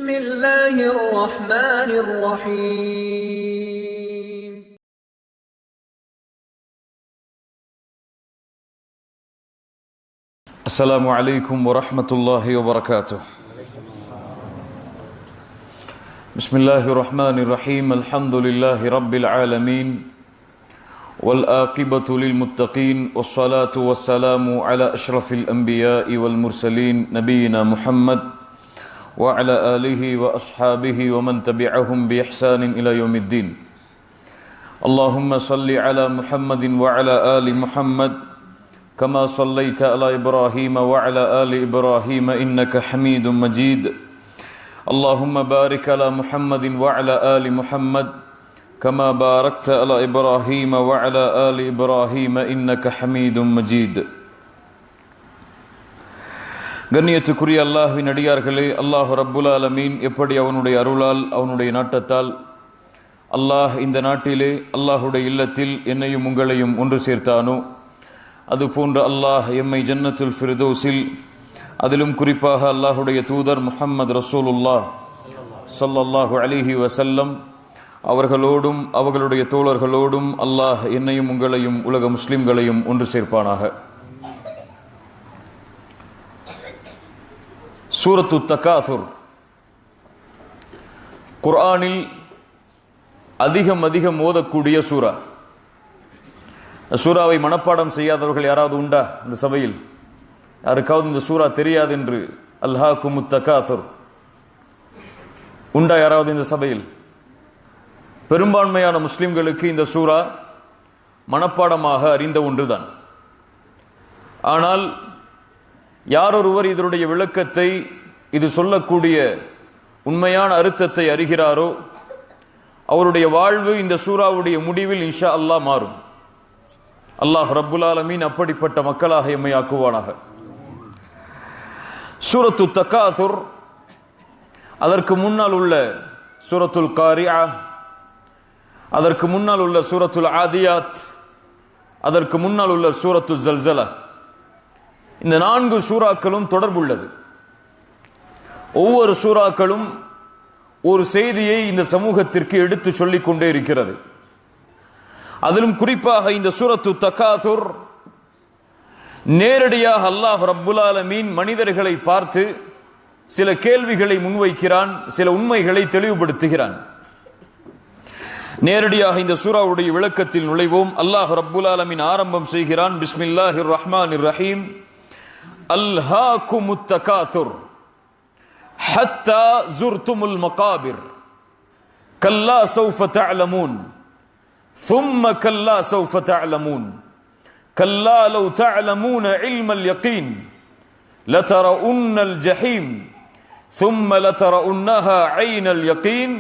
بسم الله الرحمن الرحيم السلام عليكم ورحمة الله وبركاته. بسم الله الرحمن الرحيم. الحمد لله رب العالمين والآقبة للمتقين والصلاة والسلام على أشرف الأنبياء والمرسلين نبينا محمد وعلى آله وأصحابه ومن تبعهم بإحسان إلى يوم الدين. اللهم صل على محمد وعلى آل محمد كما صليت على إبراهيم وعلى آل إبراهيم إنك حميد مجيد. اللهم بارك على محمد وعلى آل محمد كما باركت على إبراهيم وعلى آل إبراهيم إنك حميد مجيد. கண்ணியத்துக்குரிய அல்லாஹ்வின் அடியார்களே, அல்லாஹ் ரப்புல் ஆலமீன் எப்படி அவனுடைய அருளால் அவனுடைய நாட்டத்தால் அல்லாஹ் இந்த நாட்டிலே அல்லாஹுடைய இல்லத்தில் என்னையும் உங்களையும் ஒன்று சேர்த்தானோ, அதுபோன்று அல்லாஹ் எம்மை ஜன்னத்துல் ஃபிர்தௌஸில், அதிலும் குறிப்பாக அல்லாஹுடைய தூதர் முஹம்மது ரசூலுல்லாஹ் ஸல்லல்லாஹு அலைஹி வஸல்லம் அவர்களோடும் அவர்களுடைய தோழர்களோடும் அல்லாஹ் என்னையும் உங்களையும் உலக முஸ்லிம்களையும் ஒன்று சேர்ப்பானாக. சூரத்து தகாசுர் குர்ஆனில் அதிகம் ஓதக்கூடிய சூரா. சூராவை மனப்பாடம் செய்யாதவர்கள் யாராவது உண்டா இந்த சபையில்? யாருக்காவது இந்த சூரா தெரியாது என்று? அல்ஹாக்குமுத் தகாசுர் உண்டா யாராவது இந்த சபையில்? பெரும்பான்மையான முஸ்லிம்களுக்கு இந்த சூரா மனப்பாடமாக அறிந்த ஒன்றுதான். ஆனால் யாரொருவர் இதனுடைய விளக்கத்தை, இது சொல்லக்கூடிய உண்மையான அர்த்தத்தை அறிகிறாரோ அவருடைய வாழ்வு இந்த சூராவுடைய முடிவில் இன்ஷா அல்லாஹ் மாறும். அல்லாஹ் ரப்புல் ஆலமீன் அப்படிப்பட்ட மக்களாக எம்மை ஆக்குவானாக. சூரத்து தகாசுர், அதற்கு முன்னால் உள்ள சூரத்துல் காரிஆ, அதற்கு முன்னால் உள்ள சூரத்துல் ஆதியாத், அதற்கு முன்னால் உள்ள சூரத்து ஜல்சலா, இந்த 4 சூறாக்களும் தொடர்புள்ளது. ஒவ்வொரு சூறாக்களும் ஒரு செய்தியை இந்த சமூகத்திற்கு எடுத்து சொல்லிக் கொண்டே இருக்கிறது. அதிலும் குறிப்பாக இந்த சூரத்து தகாசுர் நேரடியாக அல்லாஹ் ரப்புல் ஆலமீன் மனிதர்களை பார்த்து சில கேள்விகளை முன்வைக்கிறான், சில உண்மைகளை தெளிவுபடுத்துகிறான். நேரடியாக இந்த சூராவுடைய விளக்கத்தில் நுழைவோம். அல்லாஹ் ரப்புல் ஆலமீன் ஆரம்பம் செய்கிறான், பிஸ்மில்லாஹிர் ரஹ்மானிர் ரஹீம். அல்ஹாக்குமுத் தகாசுர் ஹத்தா ஜுர்துமுல் மகாபிர் கல்லா சௌஃப தஅலமூன் ثم كلا سوف تعلمون كلا لو تعلمون علم اليقين لترؤن الجحيم ثم لترؤنها عين اليقين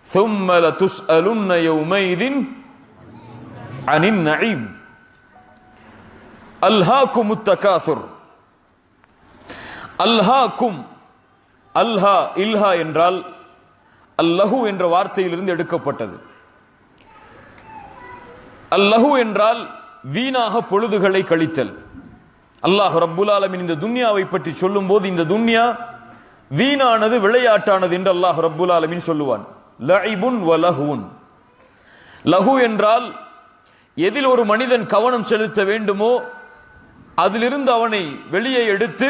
ثم لتسألن يومئذ عن النعيم. ألهاكم التكاثر. அல்ஹாக்கும், அல்ஹா இல்ஹா என்றால் அல்லஹு என்ற வார்த்தையிலிருந்து எடுக்கப்பட்டது. அல்லஹு என்றால் வீணாக பொழுதுகளை கழித்தல். அல்லாஹ் ரப்புல் ஆலமீன் இந்த துன்யாவை பற்றி சொல்லும் போது இந்த துன்யா வீணானது, விளையாட்டானது என்று அல்லாஹ் ரப்புல் ஆலமீன் சொல்லுவான். லஇபுன் வ லஹுன். லஹு என்றால் எதில் ஒரு மனிதன் கவனம் செலுத்த வேண்டுமோ அதிலிருந்து அவனை வெளியே எடுத்து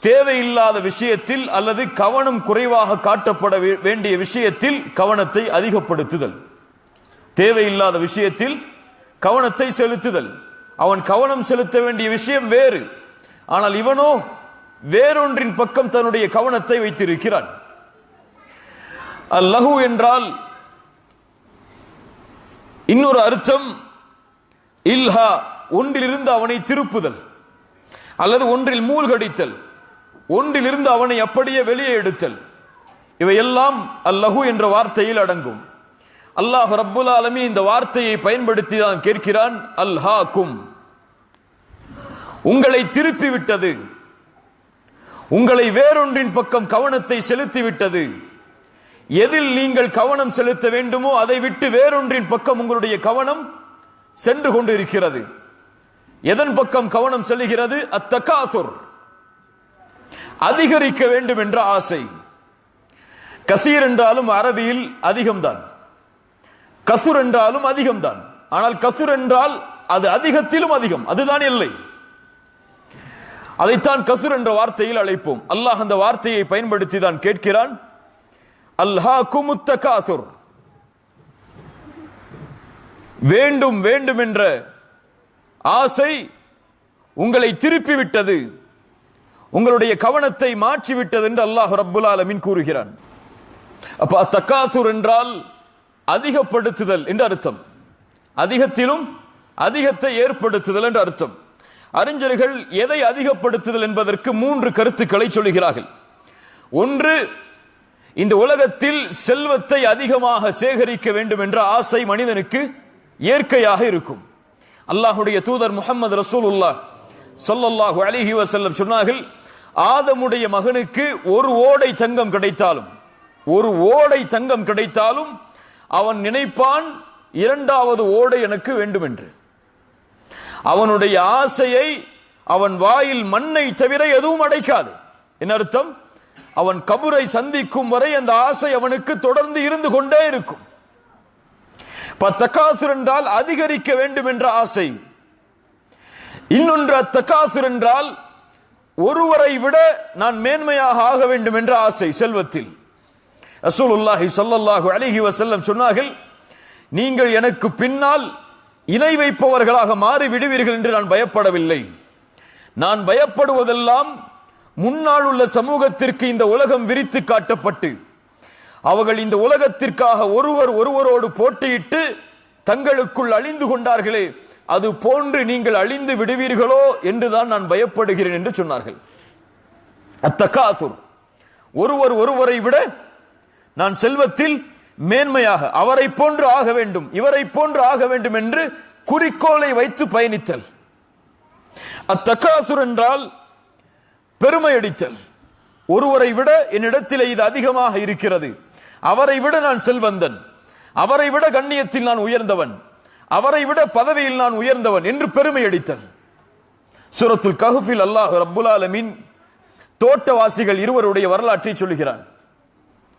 தேவையில்லாத விஷயத்தில் அல்லது கவனம் குறைவாக காட்டப்பட வேண்டிய விஷயத்தில் கவனத்தை அதிகப்படுத்துதல். தேவையில்லாத விஷயத்தில் கவனத்தை செலுத்துதல். அவன் கவனம் செலுத்த வேண்டிய விஷயம் வேறு, ஆனால் இவனோ வேறொன்றின் பக்கம் தன்னுடைய கவனத்தை வைத்திருக்கிறான். அல்லஹு என்றால் இன்னொரு அர்த்தம் இல்ஹா, ஒன்றிலிருந்து அவனை திருப்புதல் அல்லது ஒன்றில் மூழ்கடித்தல், ஒன்றிலிருந்து அவனை அப்படியே வெளியே எடுத்தல். இவையெல்லாம் அல்லஹு என்ற வார்த்தையில் அடங்கும். அல்லாஹ் ரப்புல் ஆலமீன் இந்த வார்த்தையை பயன்படுத்தி தான் கேட்கிறான், அல்ஹாக்கும், உங்களை திருப்பி விட்டது, உங்களை வேறொன்றின் பக்கம் கவனத்தை செலுத்தி விட்டது. எதில் நீங்கள் கவனம் செலுத்த வேண்டுமோ அதை விட்டு வேறொன்றின் பக்கம் உங்களுடைய கவனம் சென்று கொண்டு இருக்கிறது. எதன் பக்கம் கவனம் செல்கிறது? அத்தகாசுர், அதிகரிக்க வேண்டும் என்ற ஆசை. கசீர் என்றாலும் அரபியில் அதிகம்தான், கசுர் என்றாலும் அதிகம்தான். ஆனால் கசுர் என்றால் அது அதிகத்திலும் அதிகம், அதுதான் எல்லை. அதைத்தான் கசுர் என்ற வார்த்தையில் அழைப்போம். அல்லாஹ் அந்த வார்த்தையை பயன்படுத்தி தான் கேட்கிறான், அல்ஹாகுமுத் தகாசுர், வேண்டும் வேண்டும் என்ற ஆசை உங்களை திருப்பி விட்டது, உங்களுடைய கவனத்தை மாற்றிவிட்டது என்று அல்லாஹ் ரப்புல் ஆலமீன் கூறுகிறான். அப்ப தகாசுர் என்றால் அதிகப்படுத்துதல் என்று அர்த்தம், அதிகத்திலும் அதிகத்தை ஏற்படுத்துதல் என்று அர்த்தம். அறிஞர்கள் எதை அதிகப்படுத்துதல் என்பதற்கு 3 கருத்துக்களை சொல்கிறார்கள். ஒன்று, இந்த உலகத்தில் செல்வத்தை அதிகமாக சேகரிக்க வேண்டும் என்ற ஆசை மனிதனுக்கு இயற்கையாக இருக்கும். அல்லாஹ்வுடைய தூதர் முஹம்மது ரசூலுல்லாஹ் ஸல்லல்லாஹு அலைஹி வஸல்லம் சொன்னார்கள், ஆதமுடைய மகனுக்கு ஒரு ஓடை தங்கம் கிடைத்தாலும், ஒரு ஓடை தங்கம் கிடைத்தாலும் அவன் நினைப்பான், 2வது ஓடை எனக்கு வேண்டும் என்று. அவனுடைய ஆசையை அவன் வாயில் மண்ணை தவிர எதுவும் அடைக்காது. என்ன அர்த்தம்? அவன் கபரை சந்திக்கும் வரை அந்த ஆசை அவனுக்கு தொடர்ந்து இருந்து கொண்டே இருக்கும். தகாசுர் என்றால் அதிகரிக்க வேண்டும் என்ற ஆசை. இன்னொன்று தகாசுர் என்றால் ஒருவரை விட நான் மேன்மையாக ஆக வேண்டும் என்ற ஆசை செல்வத்தில். ரசூலுல்லாஹி ஸல்லல்லாஹு அலைஹி வஸல்லம் சொன்னார்கள், நீங்கள் எனக்கு பின்னால் இணை வைப்பவர்களாக மாறி விடுவீர்கள் என்று நான் பயப்படவில்லை. நான் பயப்படுவதெல்லாம் முன்னால் உள்ள சமூகத்திற்கு இந்த உலகம் விரித்து காட்டப்பட்டு அவர்கள் இந்த உலகத்திற்காக ஒருவரோடு போட்டியிட்டு தங்களுக்குள் அழிந்து கொண்டார்களே, அது போன்று நீங்கள் அழிந்து விடுவீர்களோ என்றுதான் நான் பயப்படுகிறேன் என்று சொன்னார்கள். அத்தகாசுர், ஒருவரை விட நான் செல்வத்தில் மேன்மையாக அவரை போன்று ஆக வேண்டும், இவரை போன்று ஆக வேண்டும் என்று குறிக்கோளை வைத்து பயணித்தல். அத்தகாசுர் என்றால் பெருமை அடித்தல். ஒருவரை விட என்னிடத்தில் இது அதிகமாக இருக்கிறது, அவரை விட நான் செல்வந்தன், அவரை விட கண்ணியத்தில் நான் உயர்ந்தவன், அவரை விட பதவியில் நான் உயர்ந்தவன் என்று பெருமை அடித்தல். சூரத்துல் கஹ்ஃபில் அல்லாஹ் ரப்புல் ஆலமீன் தோட்டவாசிகள் இருவருடைய வரலாற்றை சொல்கிறான்.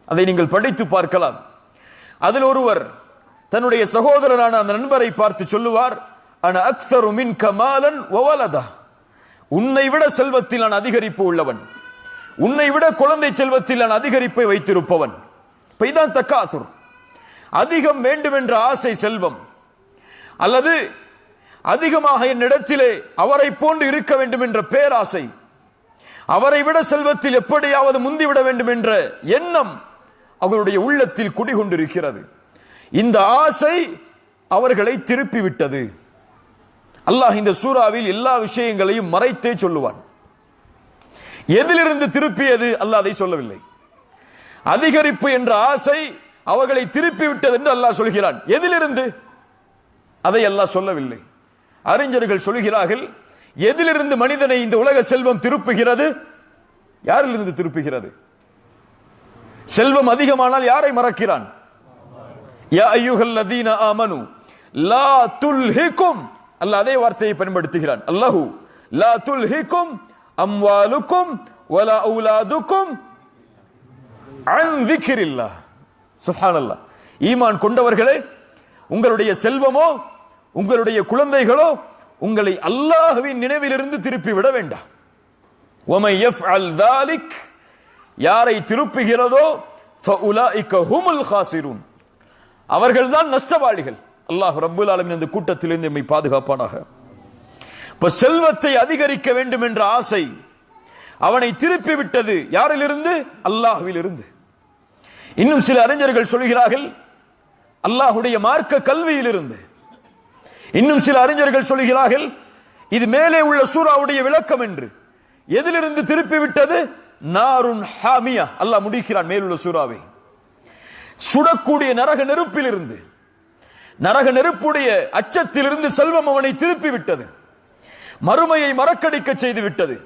அதை நீங்கள் படித்து பார்க்கலாம். அதில் ஒருவர் தன்னுடைய சகோதரரான அந்த நண்பரை பார்த்து சொல்லுவார், அன அக்ஸரு மின்க மாலன் வ வலதா, உன்னை விட செல்வத்தில் நான் அதிகரிப்பு உள்ளவன், உன்னை விட குழந்தை செல்வத்தில் நான் அதிகரிப்பை வைத்திருப்பவன். இதான் தகாசுர். அதிகம் வேண்டும் என்ற ஆசை செல்வம், அல்லது அதிகமாக என்னிடத்திலே அவரை போன்று இருக்க வேண்டும் என்ற பேராசை, அவரை விட செல்வத்தில் எப்படியாவது முந்திவிட வேண்டும் என்ற எண்ணம் அவர்களுடைய உள்ளத்தில் குடிகொண்டிருக்கிறது. இந்த ஆசை அவர்களை திருப்பி விட்டது. அல்லாஹ் இந்த சூறாவில் எல்லா விஷயங்களையும் மறைத்தே சொல்லுவான். எதிலிருந்து திருப்பியது அல்லாஹ் அதை சொல்லவில்லை. அதிகரிப்பு என்ற ஆசை அவர்களை திருப்பி விட்டது என்று அல்லாஹ் சொல்கிறான். எதிலிருந்து அதை அல்லாஹ் சொல்லவில்லை. அறிஞர்கள் சொல்கிறார்கள், எதிலிருந்து மனிதனை இந்த உலக செல்வம் திருப்புகிறது? யாரிலிருந்து திருப்புகிறது? செல்வம் அதிகமானால் யாரை மறக்கிறான்? யா அய்யுஹல்லதீன ஆமனு லா துல்ஹிகும், அல்லாஹ் அதே வார்த்தையை பயன்படுத்துகிறான். அல்லாஹு லா துல்ஹிகும் அம்வாலுக்கும் வலா அவுலாதுக்கும் அன் ذிக்ரில்லாஹ். சுப்ஹானல்லாஹ். ஈமான் கொண்டவர்களே, உங்களுடைய செல்வமோ உங்களுடைய குழந்தைகளோ உங்களை அல்லாஹ்வின் நினைவிலிருந்து திருப்பி விட வேண்டாம். வமை யஃஅல் ذلك, யாரை திருப்புகிறதோ ஃபஉலாயிக ஹுமுல் காசிரூன், அவர்கள்தான் நஷ்டவாளிகள். அல்லாஹ் ரப்புல் ஆலமீன் இந்த கூட்டத்திலிருந்து நம்மை பாதுகாப்பானாக. இப்ப செல்வத்தை அதிகரிக்க வேண்டும் என்ற ஆசை அவனை திருப்பி விட்டது. யாரிலிருந்து? அல்லாஹ்விலிருந்து. இன்னும் சில அறிஞர்கள் சொல்கிறார்கள், அல்லாஹ்வுடைய மார்க்க கல்வியிலிருந்து. இன்னும் சில அறிஞர்கள் சொல்கிறார்கள், இது மேலே உள்ள சூராவுடைய விளக்கம் என்று. எதிலிருந்து திருப்பி விட்டது? நாருன் ஹாமியா. அல்லாஹ் முடிக்கிறான் மேலுள்ள சூராவை, சுடக்கூடிய நரக நெருப்பிலிருந்து, நரக நெருப்புடைய அச்சத்திலிருந்து செல்வம் அவனை திருப்பி விட்டது. மறுமையை மறக்கடிக்க செய்து விட்டது.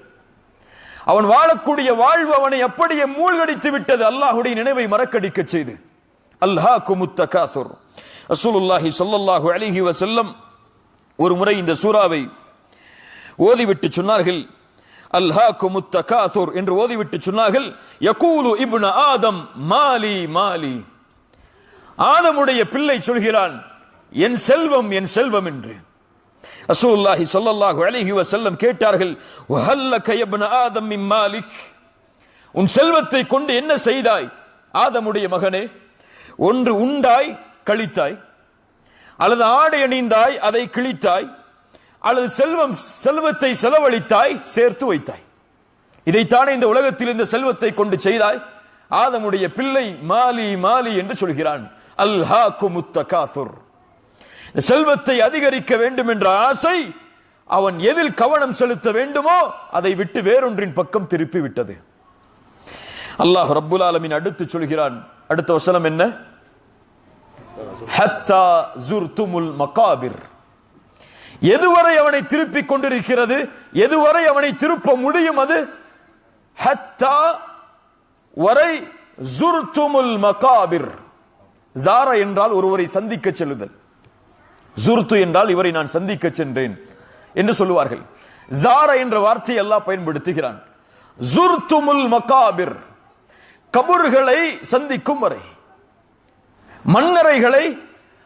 அவன் வாழக்கூடிய வாழ்வு அவனை அப்படியே மூழ்கடித்து விட்டது. அல்லாஹ்வுடைய நினைவை மறக்கடிக்க செய்து. அல்ஹாகுமுத் தகாசுர். ரசூலுல்லாஹி ஸல்லல்லாஹு அலைஹி வஸல்லம் ஒரு முறை இந்த சூராவை ஓதிவிட்டு சொன்னார்கள், அல்ஹாக்குமுத் தகாசுர் என்று ஓதிவிட்டு சொன்னார்கள், யகூலு இப்னு ஆதம் மாலி மாலி. ஆதமுடைய பிள்ளை சொல்கிறான், என் செல்வம் என் செல்வம் என்று. ரசூலுல்லாஹி ஸல்லல்லாஹு அலைஹி வஸல்லம் கேட்டார்கள், வஹல்லக இப்னு ஆதம் மின் மாலிக், உன் செல்வத்தை கொண்டு என்ன செய்தாய் ஆதமுடைய மகனே? ஒன்று உண்டாய் கழித்தாய், அல்லது ஆடை அணிந்தாய் அதை கிழித்தாய், அல்லது செல்வத்தை செலவழித்தாய் சேர்த்து வைத்தாய். இதைத்தானே இந்த உலகத்தில் இந்த செல்வத்தை கொண்டு செய்தாய். ஆதமுடைய பிள்ளை மாலி மாலி என்று சொல்கிறான். அல்ஹாக்குமுத் தகாசுர். செல்வத்தை அதிகரிக்க வேண்டும் என்ற ஆசை அவன் எதில் கவனம் செலுத்த வேண்டுமோ அதை விட்டு வேறொன்றின் பக்கம் திருப்பி விட்டது. அல்லாஹ் ரப்புல் ஆலமீன் அடுத்து சொல்கிறான், அடுத்த வசனம் என்ன? ஹத்தா ஜுர்துமுல் மகாபிர். எதுவரை அவனை திருப்பிக் கொண்டிருக்கிறது, எதுவரை அவனை திருப்ப முடியும் அது? ஹத்தா வரை ஜுர்துமுல் மகாபிர். ஜாரா என்றால் ஒருவரை சந்திக்க செல்லுதல், ஜுர்து என்றால் இவரை நான் சந்திக்க சென்றேன் என்று சொல்லுவார்கள். ஜாரா என்ற வார்த்தையை அல்லாஹ் பயன்படுத்துகிறான். ஜுர்துமுல் மகாபிர், கபர்களை சந்திக்கும் வரை, மன்னரைகளை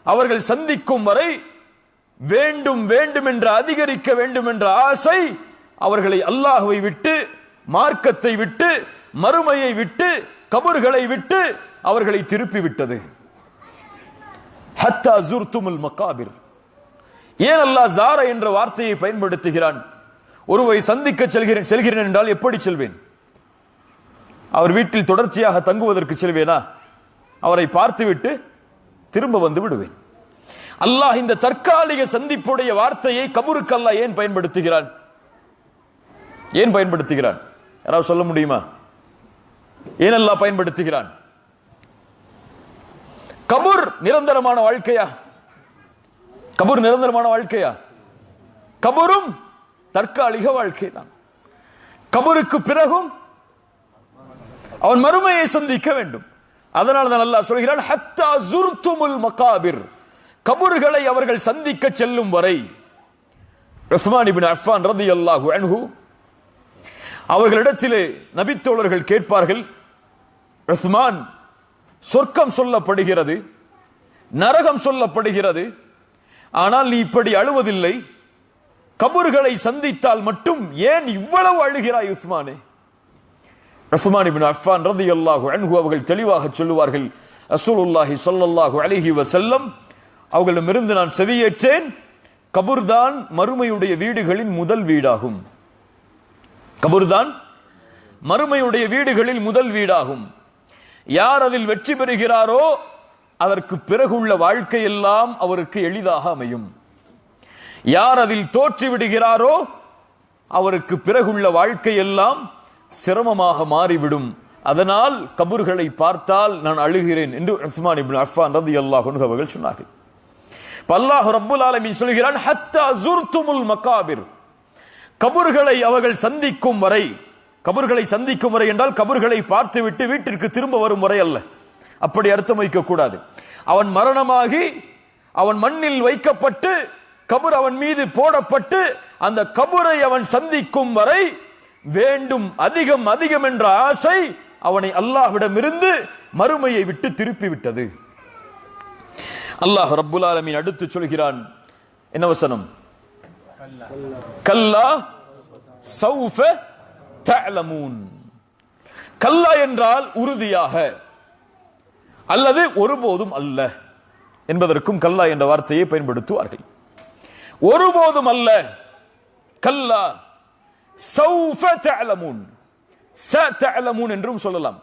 அவர்கள் சந்திக்கும் வரை வேண்டும் வேண்டும் என்ற அதிகரிக்க வேண்டும் என்ற ஆசை அவர்களை அல்லாஹ்வை விட்டு, மார்க்கத்தை விட்டு, மறுமையை விட்டு, கபர்களை விட்டு அவர்களை திருப்பி விட்டது. ஹத்தா ஜுர்துமுல் மகாபிர். ஏன் அல்லாஹ் ஜாரா என்ற வார்த்தையை பயன்படுத்துகிறான்? ஒருவரை சந்திக்க செல்கிறேன் என்றால் எப்படி செல்வேன்? அவர் வீட்டில் தொடர்ச்சியாக தங்குவதற்கு செல்வேனா? அவரை பார்த்துவிட்டு திரும்ப வந்து விடுவேன். அல்லாஹ் இந்த தற்காலிக சந்திப்புடைய வார்த்தையை கபருக்கு அல்லாஹ் ஏன் பயன்படுத்துகிறான்? ஏன் பயன்படுத்துகிறான்? யாராவது சொல்ல முடியுமா? ஏன் அல்லாஹ் பயன்படுத்துகிறான்? கபர் நிரந்தரமான வாழ்க்கையா? கபர் நிரந்தரமான வாழ்க்கையா? கபரும் தற்காலிக வாழ்க்கை தான். கபருக்கு பிறகும் அவன் மறுமையை சந்திக்க வேண்டும். அதனால தான் அல்லாஹ் சொல்கிறான், ஹத்தா ஜுர்துமுல் மகாபிர், கபர்களை அவர்கள் சந்திக்க செல்லும் வரை. உஸ்மான் இப்னு அஃபான் ரலியல்லாஹு அன்ஹு அவர்களிடத்திலே நபித்தோழர்கள் கேட்பார்கள், உஸ்மான், சொர்க்கம் சொல்லப்படுகிறது, நரகம் சொல்லப்படுகிறது, ஆனால் நீ இப்படி அழுவதில்லை, கபர்களை சந்தித்தால் மட்டும் ஏன் இவ்வளவு அழுகிறாய் உஸ்மானே? உஸ்மான் இப்னு அஃபான் ரலியல்லாஹு அன்ஹு அவர்கள் தெளிவாக சொல்லுவார்கள், ரசூலுல்லாஹி ஸல்லல்லாஹு அலைஹி வஸல்லம் அவர்களிடமிருந்து நான் செவியேற்றேன், கபர்தான் மறுமையுடைய வீடுகளின் முதல் வீடாகும். கபர்தான் மறுமையுடைய வீடுகளில் முதல் வீடாகும். யார் அதில் வெற்றி பெறுகிறாரோ அதற்கு பிறகுள்ள வாழ்க்கை எல்லாம் அவருக்கு எளிதாக அமையும். யார் அதில் தோற்று விடுகிறாரோ அவருக்கு பிறகுள்ள வாழ்க்கை எல்லாம் சிரமமாக மாறிவிடும். அதனால் கபர்களை பார்த்தால் நான் அழுகிறேன் என்று உஸ்மான் இப்னு அஃபான் ரலியல்லாஹு அன்ஹு அவர்கள் சொன்னார்கள். அல்லாஹ் ரப்புல் ஆலமீன் சொல்கிறான், ஹத்தா ஜுர்துமுல் மகாபிர், கபர்களை அவர்கள் சந்திக்கும் வரை. கபர்களை சந்திக்கும் வரை என்றால் கபர்களை பார்த்துவிட்டு வீட்டிற்கு திரும்ப வரும் வரை அல்ல, அப்படி அர்த்தம் வைக்க கூடாது. அவன் மரணமாகி அவன் மண்ணில் வைக்கப்பட்டு கபர் அவன் மீது போடப்பட்டு அந்த கபரை அவன் சந்திக்கும் வரை வேண்டும் அதிகம் அதிகம் என்ற ஆசை அவனை அல்லாஹ்விடமிருந்து மறுமையை விட்டு திருப்பி விட்டது. அல்லாஹ் ரப்புல் ஆலமீன் அடுத்து சொல்கிறான், என்ன வசனம்? கல்லா சௌஃப தஅலமூன். கல்லா என்றால் உறுதியாக அல்லது ஒருபோதும் அல்ல என்பதற்கும் கல்லா என்ற வார்த்தையை பயன்படுத்துவார்கள். ஒருபோதும் அல்ல, கல்லா சௌஃப தஅலமூன், சதஅலமூன் என்றும் சொல்லலாம்,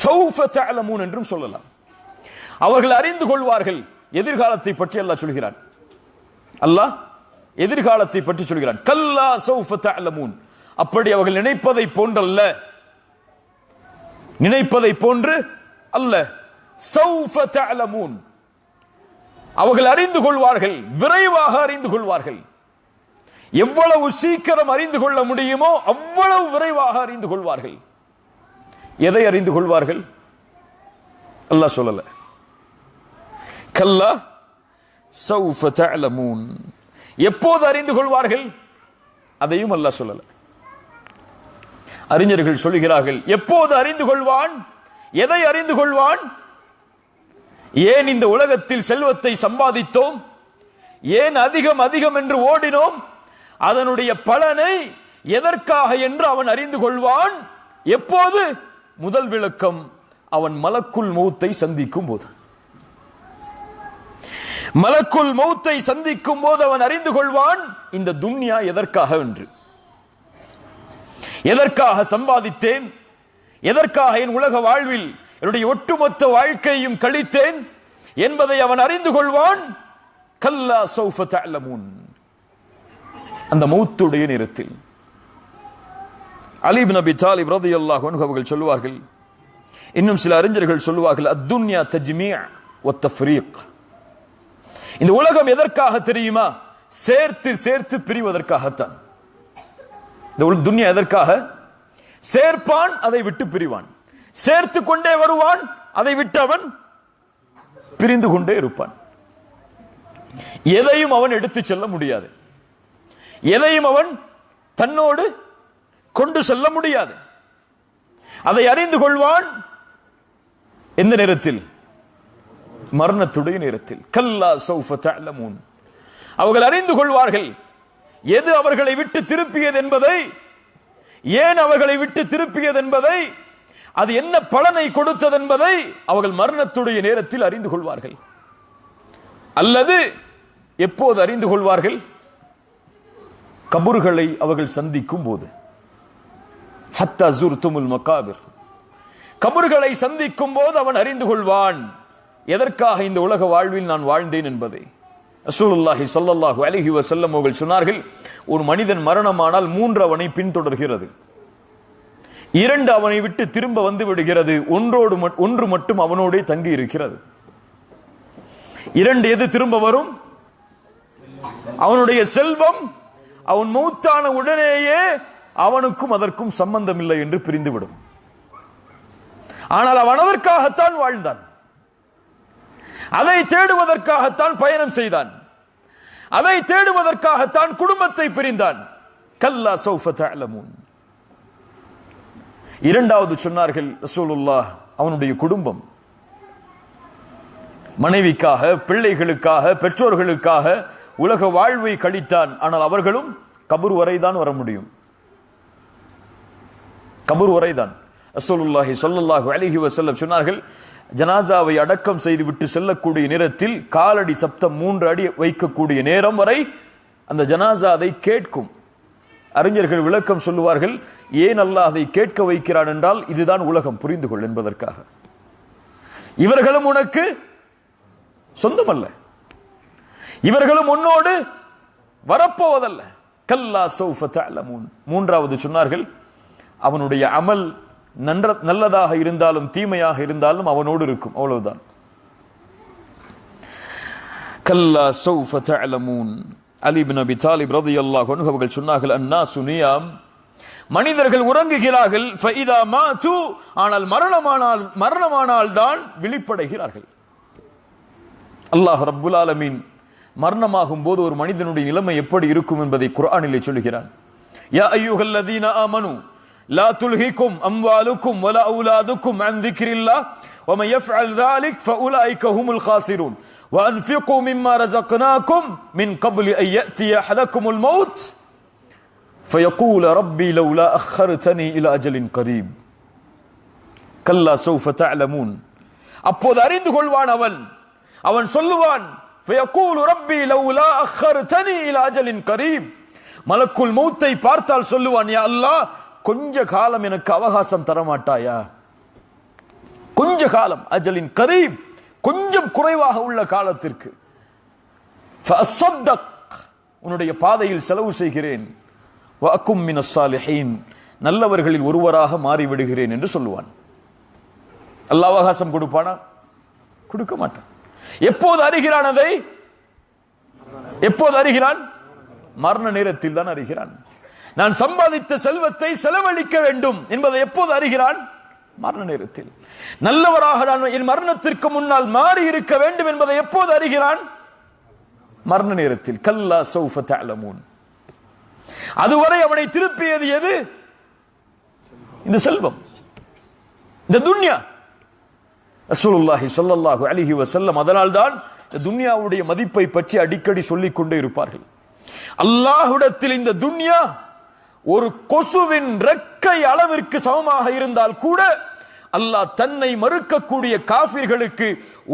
சௌஃப தஅலமூன் என்றும் சொல்லலாம். அவர்கள் அறிந்து கொள்வார்கள். எதிர்காலத்தை பற்றி அல்லாஹ் சொல்கிறான். அல்லாஹ் எதிர்காலத்தை பற்றி சொல்கிறான். கல்லா சௌஃப தஅலமூன், அப்படி அவர்கள் நினைப்பதை போன்றல்ல, நினைப்பதை போன்று அல்ல. சௌஃப தஅலமூன், அவர்கள் அறிந்து கொள்வார்கள், விரைவாக அறிந்து கொள்வார்கள். எவ்வளவு சீக்கிரம் அறிந்து கொள்ள முடியுமோ அவ்வளவு விரைவாக அறிந்து கொள்வார்கள். எதை அறிந்து கொள்வார்கள்? அல்லாஹ் சொல்லல. கல்லா சௌஃப தஅலமூன், எப்போது அறிந்து கொள்வார்கள் அதையும் அல்லாஹ் சொல்லல. அறிஞர்கள் சொல்கிறார்கள், எப்போது அறிந்து கொள்வான்? எதை அறிந்து கொள்வான்? ஏன் இந்த உலகத்தில் செல்வத்தை சம்பாதித்தோம்? ஏன் அதிகம் அதிகம் என்று ஓடினோம்? அதனுடைய பலனை எதற்காக என்று அவன் அறிந்து கொள்வான். எப்போது? முதல் விளக்கம், அவன் மலக்குல் மௌத்தை சந்திக்கும் போது. மலக்குல் மௌத்தை சந்திக்கும் போது அவன் அறிந்து கொள்வான் இந்த துன்யா எதற்காக என்று. எதற்காக சம்பாதித்தேன், எதற்காக என் உலக வாழ்வில் என்னுடைய ஒட்டுமொத்த வாழ்க்கையும் கழித்தேன் என்பதை அவன் அறிந்து கொள்வான். கல்லா சௌஃப தஅலமூன், அந்த மௌத்துடைய நேரத்தில். அலி இப்னு அபி தாலிப் ரலியல்லாஹு அன்ஹு அவர்கள் சொல்வார்கள், இன்னும் சில அறிஞர்கள் சொல்வார்கள், அத்துன்யா தஜ்மீ' வ தஃப்ரீக். இந்த உலகம் எதற்காக தெரியுமா? சேர்த்து சேர்த்து பிரிவதற்காகத்தான். இந்த துன்யா எதற்காக? சேர்ப்பான், அதை விட்டு பிரிவான். சேர்த்து கொண்டே வருவான், அதை விட்டு அவன் பிரிந்து கொண்டே இருப்பான். எதையும் அவன் எடுத்து செல்ல முடியாது, எதையும் அவன் தன்னோடு கொண்டு செல்ல முடியாது. அதை அறிந்து கொள்வான் எந்த நேரத்தில்? மரணத்துடைய நேரத்தில். கல்லா சௌஃப தஅலமூன், அவர்கள் அறிந்து கொள்வார்கள் எது அவர்களை விட்டு திருப்பியது என்பதை, ஏன் அவர்களை விட்டு திருப்பியது என்பதை, அது என்ன பலனை கொடுத்தது என்பதை அவர்கள் மரணத்துடைய நேரத்தில் அறிந்து கொள்வார்கள். அல்லது எப்போது அறிந்து கொள்வார்கள்? கபர்களை அவர்கள் சந்திக்கும் போது. ஹத்தா ஸுர்துமுல் மகாபிர், கபர்களை சந்திக்கும் போது அவன் அறிந்து கொள்வான் எதற்காக இந்த உலக வாழ்வில் நான் வாழ்ந்தேன் என்பதை. ரசூலுல்லாஹி ஸல்லல்லாஹு அலைஹி வஸல்லம் அவர்கள் சொன்னார்கள், ஒரு மனிதன் மரணமானால் 3 அவனை பின்தொடர்கிறது, 2 அவனை விட்டு திரும்ப வந்து விடுகிறது, ஒன்று மட்டும் அவனோடே தங்கி இருக்கிறது. 2 எது திரும்ப வரும்? அவனுடைய செல்வம். அவன் மௌத்தான உடனேயே அவனுக்கும் அதற்கும் சம்பந்தம் இல்லை என்று பிரிந்துவிடும். ஆனால் அவன் அதற்காகத்தான் வாழ்ந்தான், அதை தேடுவதற்காகத்தான் பயணம் செய்தான், அதை தேடுவதற்காகத்தான் குடும்பத்தை பிரிந்தான். கல்லா சௌஃப தஅலமூன். இரண்டாவது சொன்னார்கள் ரசூலுல்லாஹ், அவனுடைய குடும்பம், மனைவிக்காக, பிள்ளைகளுக்காக, பெற்றோர்களுக்காக உலக வாழ்வை கழித்தான். ஆனால் அவர்களும் கபர் வரைதான் வர முடியும், கபர் வரைதான். ரசூலுல்லாஹி ஸல்லல்லாஹு அலைஹி வஸல்லம் சொன்னார்கள், ஜனாசாவை அடக்கம் செய்து விட்டு செல்லக்கூடிய நேரத்தில் காலடி சப்தம் 3 அடி வைக்கக்கூடிய நேரம் வரை அந்த ஜனாசா அதை கேட்கும். அறிஞர்கள் விளக்கம் சொல்லுவார்கள், ஏன் அல்லாஹ் அதை கேட்க வைக்கிறான் என்றால், இதுதான் உலகம், புரிந்து கொள் என்பதற்காக. இவர்களும் உனக்கு சொந்தமல்ல, இவர்களும் உன்னோடு வரப்போவதல்ல. கல்லா சௌஃப தஅலமூன். மூன்றாவது சொன்னார்கள், அவனுடைய அமல் நல்லதாக இருந்தாலும் தீமையாக இருந்தாலும் அவனோடு இருக்கும், அவ்வளவுதான். கல்லா சௌஃப தஅலமூன். அலி இப்னு அபி தாலிப் ரலியல்லாஹு அன்ஹு அவர்கள் சொன்னார்கள், அன்னாசு நியாம், மனிதர்கள் உறங்குகிறார்கள், ஃபஇதா மாது, ஆனால் மரணமானால் தான் விழிப்படைகிறார்கள். அல்லாஹ் ரப்புல் ஆலமீன் மரணமாகும் போது ஒரு மனிதனுடைய நிலைமை எப்படி இருக்கும் என்பதை குர்ஆனிலே சொல்கிறான். யா அய்யுஹல்லதீன ஆமனு லா துல்ஹிக்கும் அம்வாலுக்கும் வலா அவுலாதுக்கும் அன் திக்ரில்லாஹ் வமன் யஃஅல் ذلك فاولئك هم الخاسرون وانفقوا مما رزقناكم من قبل ان ياتي احدكم الموت فيقول ربي لولا اخرتني الى اجل قريب كلا سوف تعلمون. அப்போது அறிந்து கொள்வான் அவன் சொல்லுவான், فيقول ربي لولا اخرتني الى اجل قريب. மலக்குல் மௌத்தை பார்த்தால் சொல்லுவான், யா அல்லாஹ், கொஞ்ச காலம் எனக்கு அவகாசம் தரமாட்டாயா? கொஞ்ச காலம், அஜலின் கரீப், கொஞ்சம் குறைவாக உள்ள காலத்திற்கு. ஃபஅஸ்ஸதக், உன்னுடைய பாதையில் செலவு செய்கிறேன். வஅகும் மினஸ் ஸாலிஹீன், நல்லவர்களில் ஒருவராக மாறிவிடுகிறேன் என்று சொல்லுவான். அல்லாஹ் அவகாசம் கொடுப்பானா? கொடுக்க மாட்டான். எப்போது அறிகிறான் அதை? எப்போது அறிகிறான்? மரண நேரத்தில் தான் அறிகிறான். நான் சம்பாதித்த செல்வத்தை செலவழிக்க வேண்டும் என்பதை எப்போது அறிகிறான்? மரண நேரத்தில். நல்லவராக நான் என் மரணத்திற்கு முன்னால் மாறி இருக்க வேண்டும் என்பதை எப்போது அறிகிறான்? மரண நேரத்தில். கல்லா சௌஃப தஅலமூன். அதுவரை அவனை திருப்பியது எது? இந்த செல்வம், இந்த துன்யா. ரசூலுல்லாஹி ஸல்லல்லாஹு அலைஹி வஸல்லம் அதனால்தான் இந்த துன்யாவுடைய மதிப்பை பற்றி அடிக்கடி சொல்லிக் கொண்டே இருப்பார்கள். அல்லாஹ்விடத்தில் இந்த துன்யா ஒரு கொசுவின் ரெக்கை அளவிற்கு சமமாக இருந்தால் கூட அல்லாஹ் தன்னை மறுக்கக்கூடிய காஃபிர்களுக்கு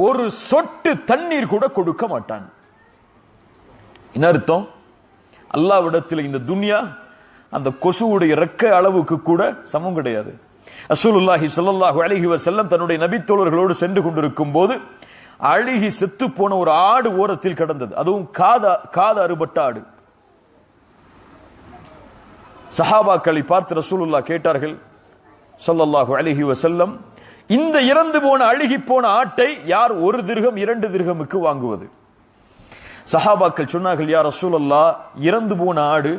ஒரு சொட்டு தண்ணீர் கூட கொடுக்க மாட்டான். என்ன அர்த்தம்? அல்லாஹ்விடத்தில் இந்த துன்யா அந்த கொசுவுடைய ரெக்கை அளவுக்கு கூட சமம் கிடையாது. ரசூலுல்லாஹி ஸல்லல்லாஹு அலைஹி வஸல்லம் தன்னுடைய நபித்தோழர்களோடு சென்று கொண்டிருக்கும் போது அழுகி செத்து போன ஒரு ஆடு ஓரத்தில் கிடந்தது. அதுவும் காது அறுபட்ட ஆடு. சஹாபாக்களை பார்த்து ரசூலுல்லாஹ் கேட்டார்கள் ஸல்லல்லாஹு அலைஹி வஸல்லம், இந்த இறந்து போன அழுகி போன ஆட்டை யார் 1 திர்ஹம் 2 திர்ஹமுக்கு வாங்குவது? சஹாபாக்கள் சொன்னார்கள், யா ரசூலல்லாஹ், இறந்து போன ஆடு,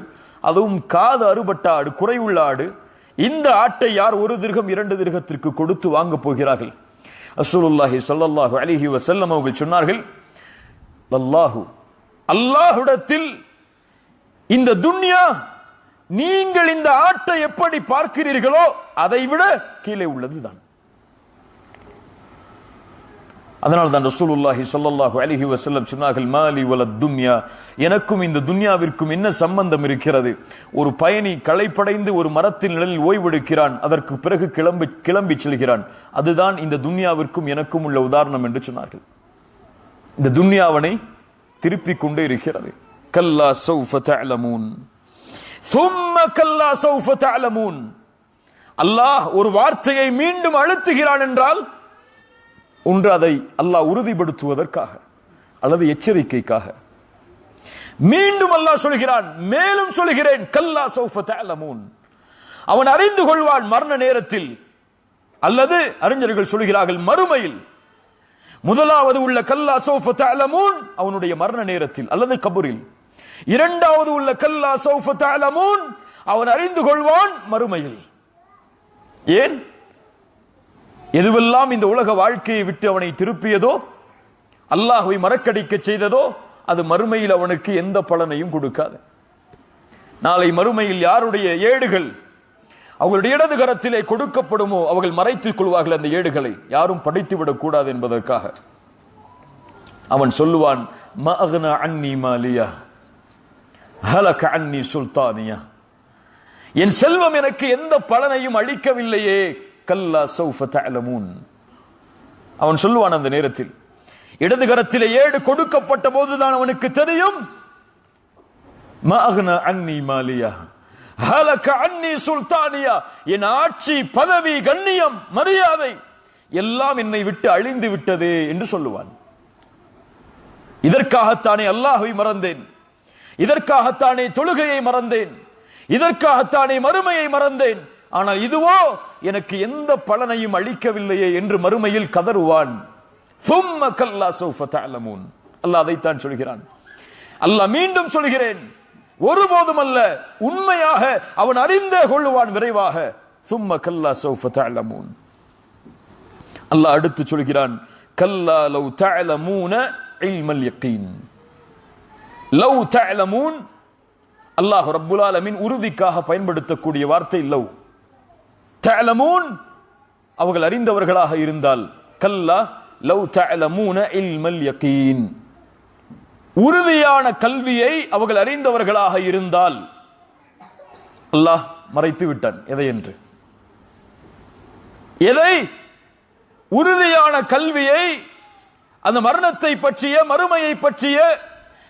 அதுவும் காது அறுபட்ட ஆடு, குறைவுள்ள ஆடு, இந்த ஆட்டை யார் 1 திர்ஹம் 2 திர்ஹத்திற்கு கொடுத்து வாங்க போகிறார்கள்? ரசூலுல்லாஹி ஸல்லல்லாஹு அலைஹி வஸல்லம் அவர்கள் சொன்னார்கள், அல்லாஹ்விடத்தில் இந்த துன்யா நீங்கள் இந்த ஆட்டை எப்படி பார்க்கிறீர்களோ அதை விட கீழே உள்ளதுதான். அதனால் தான் ரசூலுல்லாஹி ஸல்லல்லாஹு அலைஹி வஸல்லம் சொன்னார்கள், மாலி வலத் துன்யா, எனக்கும் இந்த துன்யாவிற்கும் என்ன சம்பந்தம் இருக்கிறது? ஒரு பயணி களைப்படைந்து ஒரு மரத்தின் நிழலில் ஓய்வெடுக்கிறான், அதற்கு பிறகு கிளம்பி செல்கிறான். அதுதான் இந்த துன்யாவிற்கும் எனக்கும் உள்ள உதாரணம் என்று சொன்னார்கள். இந்த துன்யாவனை திருப்பிக் கொண்டே இருக்கிறது. கல்லா சௌஃப தஅலமூன் ثم كلا سوف تعلمون. அல்லாஹ் ஒரு வார்த்தையை மீண்டும் அழுத்துகிறான் என்றால் ஒன்று அதை அல்லாஹ் உறுதிப்படுத்துவதற்காக அல்லது எச்சரிக்கைக்காக. மீண்டும் அல்லாஹ் சொல்கிறான், மேலும் சொல்கிறேன், கல்லா சௌஃப தஅலமூன். அவன் அறிந்து கொள்வான் மரண நேரத்தில், அல்லது அறிஞர்கள் சொல்கிறார்கள் மறுமையில். முதலாவது உள்ள கல்லா சௌஃப தஅலமூன் அவனுடைய மரண நேரத்தில் அல்லது கபரில். இரண்டாவது உள்ள கல்லா சௌஃப தஅலமூன் அவன் அறிந்து கொள்வான் மறுமையில். ஏன்? எதுவெல்லாம் இந்த உலக வாழ்க்கையை விட்டு அவனை திருப்பியதோ, அல்லாஹ்வை மறக்கடிக்க செய்ததோ, அது மறுமையில் அவனுக்கு எந்த பலனையும் கொடுக்காது. நாளை மறுமையில் யாருடைய ஏடுகள் அவர்களுடைய இடது கரத்திலே கொடுக்கப்படுமோ அவர்கள் மறைத்துக் கொள்வார்கள். அந்த ஏடுகளை யாரும் படித்துவிடக் கூடாது என்பதற்காக. அவன் சொல்லுவான், மா அக்னா அன்னி மாலியா ஹலக அன்னி சுல்தானியா, என் செல்வம் எனக்கு எந்த பலனையும் அளிக்கவில்லையே. கல்லா சௌஃப தஅலமூன். அவன் சொல்லுவான் அந்த நேரத்தில், இடது கரத்திலே ஏடு கொடுக்கப்பட்ட போதுதான் அவனுக்கு தெரியும், மா அக்னா அன்னி மாலியா ஹலக அன்னி சுல்தானியா, என் ஆட்சி, பதவி, கண்ணியம், மரியாதை எல்லாம் என்னை விட்டு அழிந்து விட்டது என்று சொல்லுவான். இதற்காகத்தானே அல்லாஹ்வை மறந்தேன், இதற்காகத்தானே தொழுகையை மறந்தேன், இதற்காகத்தானே மறுமையை மறந்தேன், ஆனால் இதுவோ எனக்கு எந்த பலனையும் அளிக்கவில்லையே என்று மறுமையில் கதறுவான். ثم كلا سوف تعلمون. அல்லாஹ் அதைத்தான் சொல்கிறான். அல்லாஹ் மீண்டும் சொல்கிறேன், ஒருபோதும் அல்ல, உண்மையாக அவன் அறிந்தே கொள்ளுவான் விரைவாக. ثم كلا سوف تعلمون. அல்லாஹ் அடுத்து சொல்கிறான், கல்லா லவ் தஅலமூன இல்மல் யகீன். லவ் தஅலமூன் அல்லாஹ் ரப்புல் ஆலமீன் உறுதிக்காக பயன்படுத்தக்கூடிய வார்த்தை லவ். தஅலமூன் அவர்கள் அறிந்தவர்களாக இருந்தால், கல்லா லவ் தஅலமூன இல்மல் யகீன், உறுதியான கல்வியை அவர்கள் அறிந்தவர்களாக இருந்தால். அல்லாஹ் மறைத்து விட்டான். எதை என்று? எதை? உறுதியான கல்வியை, அந்த மரணத்தை பற்றிய, மறுமையை பற்றிய,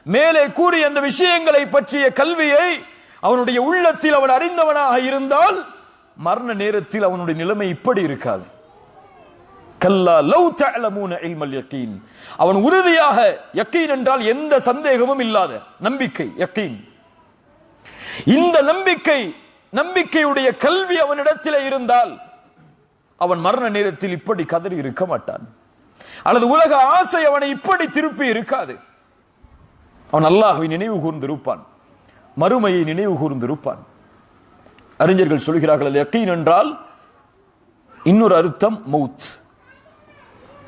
மேலே கூறிய அந்த விஷயங்களை பற்றிய கல்வியை அவனுடைய உள்ளத்தில் அவன் அறிந்தவனாக இருந்தால் மரண நேரத்தில் அவனுடைய நிலைமை இப்படி இருக்காது. கல்லா லவ் தஅலமூன இல்மல் யகீன், அவன் உறுதியாக, யகீன் என்றால் எந்த சந்தேகமும் இல்லாத நம்பிக்கை, யகீன். இந்த நம்பிக்கையுடைய கல்வி அவனிடத்தில் இருந்தால் அவன் மரண நேரத்தில் இப்படி கதறி இருக்க மாட்டான், அல்லது உலக ஆசை அவனை இப்படி திருப்பி இருக்காது. அவன் அல்லாஹ்வை நினைவு கூர்ந்திருப்பான், மறுமையை நினைவு கூர்ந்திருப்பான். அறிஞர்கள் சொல்கிறார்கள், யகீன் என்றால் இன்னொரு அர்த்தம் மௌத்.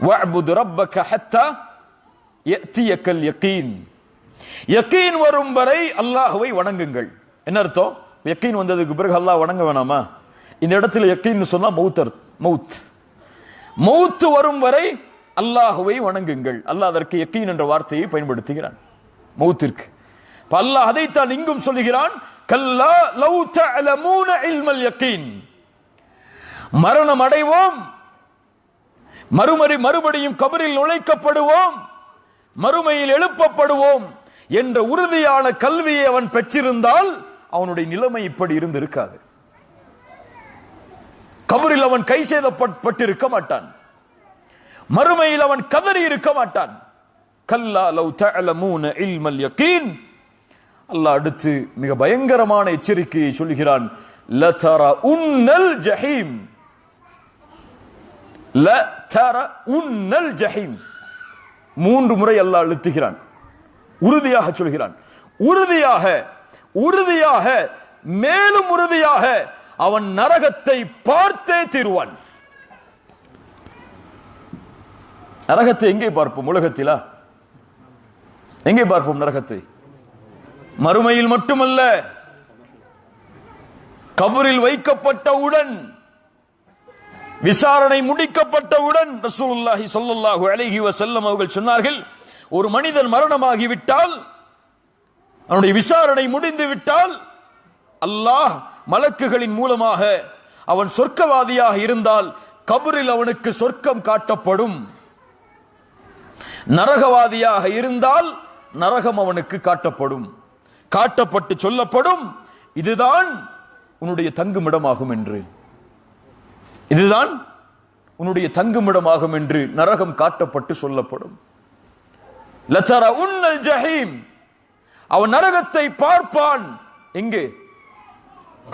வஅ்புத் ரப்பக ஹத்தா யஅதியக்கல் யகீன். யகீன் வரும் வரை அல்லாஹ்வை வணங்குங்கள். என்ன அர்த்தம்? யகீன் வந்ததுக்கு பிறகு அல்லாஹ் வணங்க வேணாமா? இந்த இடத்துல யக்கீன் சொன்னா மௌத் வரும் வரை அல்லாஹ்வை வணங்குங்கள். அல்லாஹ் அதற்கு யக்கீன் என்ற வார்த்தையை பயன்படுத்துகிறான் மௌத்திற்கு. அல்லாஹ் அதைத்தான் இங்கும் சொல்லுகிறான், கல்லா லவ் தஅலமூன இல்மல் யக்கீன். மரணம் அடைவோம், மறுபடியும் கபரில் நுழைக்கப்படுவோம், மறுமையில் எழுப்பப்படுவோம் என்ற உறுதியான கல்வியை அவன் பெற்றிருந்தால் அவனுடைய நிலைமை இப்படி இருந்திருக்காது. கபரில் அவன் கை செய்தப்பட்டிருக்க மாட்டான், மறுமையில் அவன் கதறி இருக்க மாட்டான். கல்லா லவ் தஅலமூன இல்மல் யக்கீன். அல்லாஹ் அடுத்து மிக பயங்கரமான எச்சரிக்கையை சொல்கிறான், லதரஉன்னல் ஜஹீம். லதரஉன்னல் ஜஹீம். 3 முறை அல்லாஹ் அழுத்துகிறான், உறுதியாக சொல்கிறான். உறுதியாக மேலும் உறுதியாக அவன் நரகத்தை பார்த்தே தீருவான். நரகத்தை எங்கே பார்ப்போம்? உலகத்திலா? எங்கே பார்ப்போம் நரகத்தை? மறுமையில் மட்டுமல்ல, கபரில் வைக்கப்பட்டவுடன், விசாரணை முடிக்கப்பட்டவுடன் ரசூலுல்லாஹி ஸல்லல்லாஹு அலைஹி வஸல்லம் அவர்கள் சொன்னார்கள், ஒரு மனிதன் மரணமாகிவிட்டால், அவனுடைய விசாரணை முடிந்து விட்டால், அல்லாஹ் மலக்குகளின் மூலமாக அவன் சொர்க்கவாதியாக இருந்தால் கபரில் அவனுக்கு சொர்க்கம் காட்டப்படும், நரகவாதியாக இருந்தால் நரகம் அவனுக்கு காட்டப்படும். காட்டப்பட்டு சொல்லப்படும், இதுதான் உன்னுடைய தங்குமிடமாகும் என்று. இதுதான் உன்னுடைய தங்குமிடமாகும் என்று நரகம் காட்டப்பட்டு சொல்லப்படும். லதரஉன்னல் ஜஹீம். அவன் நரகத்தை பார்ப்பான். எங்கே?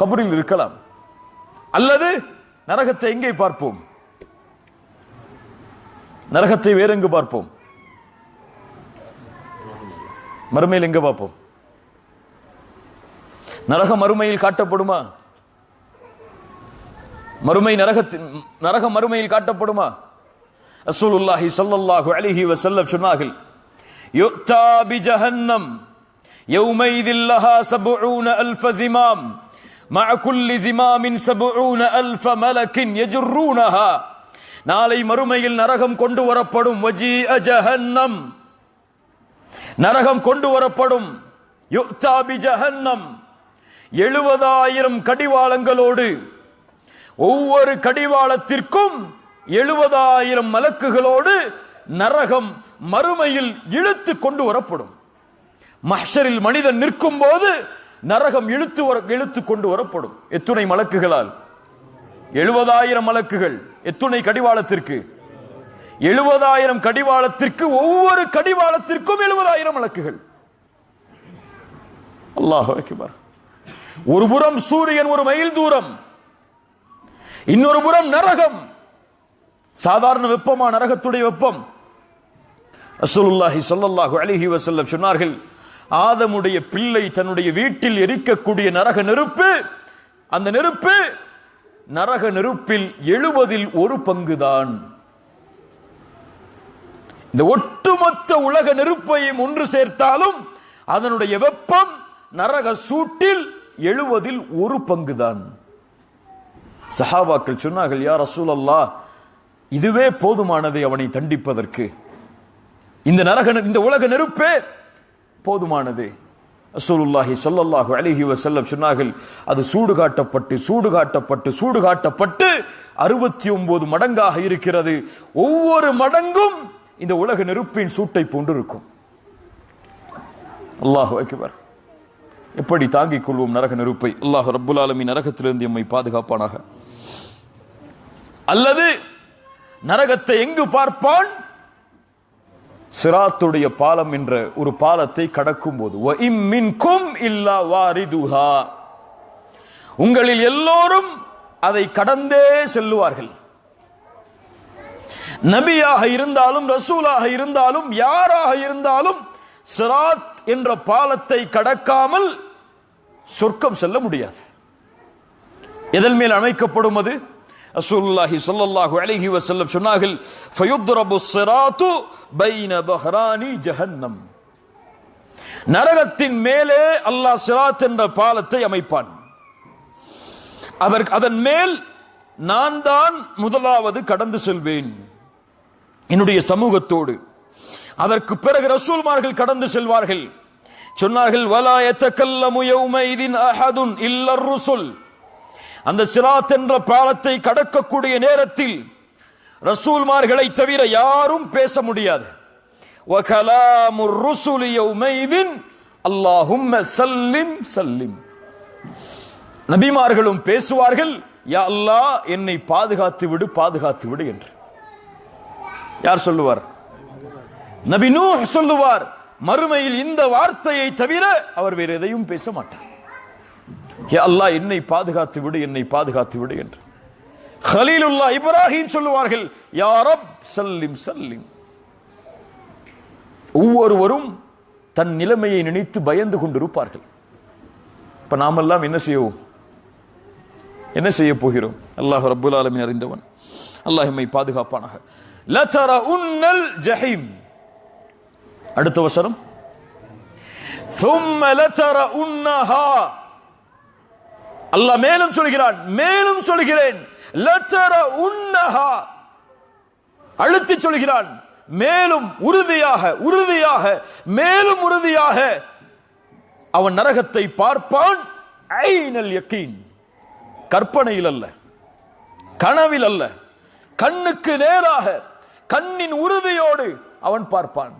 கபரில் இருக்கலாம். அல்லது நரகத்தை எங்கே பார்ப்போம்? நரகத்தை வேற எங்கு பார்ப்போம்? மறுமையில் எங்க பார்ப்போம்? நரகம் மறுமையில் காட்டப்படுமா? நரகம் மறுமையில் காட்டப்படுமா? ரசூலுல்லாஹி ஸல்லல்லாஹு அலைஹி வஸல்லம் சொன்னார்கள், யுக்தா பிஜஹன்னம் யௌமைதில் லஹா 70000 ஜிமாம் மஅ குல்லி ஜிமாமின் 70000 மலக்கின் யஜ்ருனஹா. நாளை மறுமையில் நரகம் கொண்டு வரப்படும். வஜீஅ ஜஹன்னம், நரகம் கொண்டு வரப்படும். யுக்தா பிஜஹன்னம், 70000 கடிவாளங்களோடு, ஒவ்வொரு கடிவாளத்திற்கும் 70000 மலக்குகளோடு நரகம் மறுமையில் இழுத்து கொண்டு வரப்படும். மஹ்ஷரில் மனிதன் நிற்கும் போது நரகம் இழுத்து கொண்டு வரப்படும். எத்துணை மலக்குகளால்? 70000 மலக்குகள். எத்துணை கடிவாளத்திற்கு? 70000 கடிவாளத்திற்கு, ஒவ்வொரு கடிவாளத்திற்கும் 70000 மலக்குகள். அல்லாஹு அக்பர். ஒரு புறம் சூரியன் 1 மைல் தூரம், இன்னொரு புறம் நரகம். சாதாரண வெப்பமா நரகத்துடைய வெப்பம்? ரசூலுல்லாஹி ஸல்லல்லாஹு அலைஹி வஸல்லம் சொன்னார்கள், ஆதமுடைய பிள்ளை தன்னுடைய வீட்டில் எரிக்கக்கூடிய நரக நெருப்பு, அந்த நெருப்பு நரக நெருப்பில் 70 1 பங்குதான். இந்த ஒட்டுமொத்த உலக நெருப்பையும் ஒன்று சேர்த்தாலும் அதனுடைய வெப்பம் நரக சூட்டில் 70 1 பங்குதான். சஹாபாக்கள் சொன்னார்கள், யா ரசூலல்லாஹ், இதுவே போதுமானது அவனை தண்டிப்பதற்கு. இந்த உலக நெருப்பே போதுமானது. ரசூலுல்லாஹி ஸல்லல்லாஹு அலைஹி வஸல்லம் சொன்னார்கள், அது சூடு காட்டப்பட்டு 69 மடங்காக இருக்கிறது. ஒவ்வொரு மடங்கும் இந்த உலக நெருப்பின் சூட்டை போன்றிருக்கும். அல்லாஹு அக்பர். எப்படி தாங்கிக் கொள்வோம் நரக நெருப்பை? அல்லாஹ் ரப்புல் ஆலமீன் நரகத்திலிருந்து எம்மை பாதுகாப்பானாக. அல்லது நரகத்தை எங்கு பார்ப்பான்? சிராத்துடைய பாலம் என்ற ஒரு பாலத்தை கடக்கும் போது, வ இம் மின்கும் இல்லா வாரிதுஹா, உங்களில் எல்லோரும் அதை கடந்தே செல்லுவார்கள். நபியாக இருந்தாலும், ரசூலாக இருந்தாலும், யாராக இருந்தாலும் சிராத் என்ற பாலத்தை கடக்காமல் சொர்க்கம் செல்ல முடியாது. எதன் மேல் அமைக்கப்படும் அது? ரசூலுல்லாஹி ஸல்லல்லாஹு அலைஹி வஸல்லம் சொன்னார்கள், ஃபயுத்ரபு ஸிராத்து பைன பஹ்ரானி ஜஹன்னம். நரகத்தின் மேலே அல்லாஹ் சிராத் என்ற பாலத்தை அமைப்பான். அதன் மேல் நான் தான் முதலாவது கடந்து செல்வேன் என்னுடைய சமூகத்தோடு. அதற்கு பிறகு ரசூல்மார்கள் கடந்து செல்வார்கள். சொன்னார்கள், வலா யதகல்லமு யௌமைதின் அஹதுன் இல்லர் ருசுல். அந்த சிராத் என்ற பாலத்தை கடக்கக்கூடிய நேரத்தில் ரசூல்மார்களை தவிர யாரும் பேச முடியாது. வகலாமுர் ருசுலி யௌமைதின் அல்லாஹும்ம சல்லிம் சல்லிம். நபிமார்களும் பேசுவார்கள், யா அல்லாஹ் என்னை பாதுகாத்து விடு பாதுகாத்து விடு என்று. யார் சொல்லுவார்? நபி நூஹ் சொல்லுவார். மறுமையில் இந்த வார்த்தையை தவிர அவர் வேறு எதையும் பேச மாட்டார். யா அல்லாஹ் என்னை பாதுகாத்து விடு என்னை பாதுகாத்து விடு என்று. கலீலுல்லாஹ் இப்ராஹிம் சொல்லுவார்கள், யா ரப் சல்லிம் சல்லிம். ஒவ்வொருவரும் தன் நிலைமையை நினைத்து பயந்து கொண்டிருப்பார்கள். இப்ப நாமெல்லாம் என்ன செய்வோம்? என்ன செய்ய போகிறோம்? அல்லாஹ் ரப்புல் ஆலமீன் அறிந்தவன். அல்லாஹ் எம்மை பாதுகாப்பானாக. லதரஉன்னல் ஜஹீம். அடுத்த வசனம், ثم لترؤنها. அல்லாஹ் மேலும் சொல்கிறான், மேலும் சொல்கிறேன், லதரஉன்னஹா. அழுத்தி சொல்கிறான், மேலும் உறுதியாக உறுதியாக மேலும் உறுதியாக அவன் நரகத்தை பார்ப்பான். ஐனல் யகீன். கற்பனையில் அல்ல, கனவில் அல்ல, கண்ணுக்கு நேராக கண்ணின் உறுதியோடு அவன் பார்ப்பான்.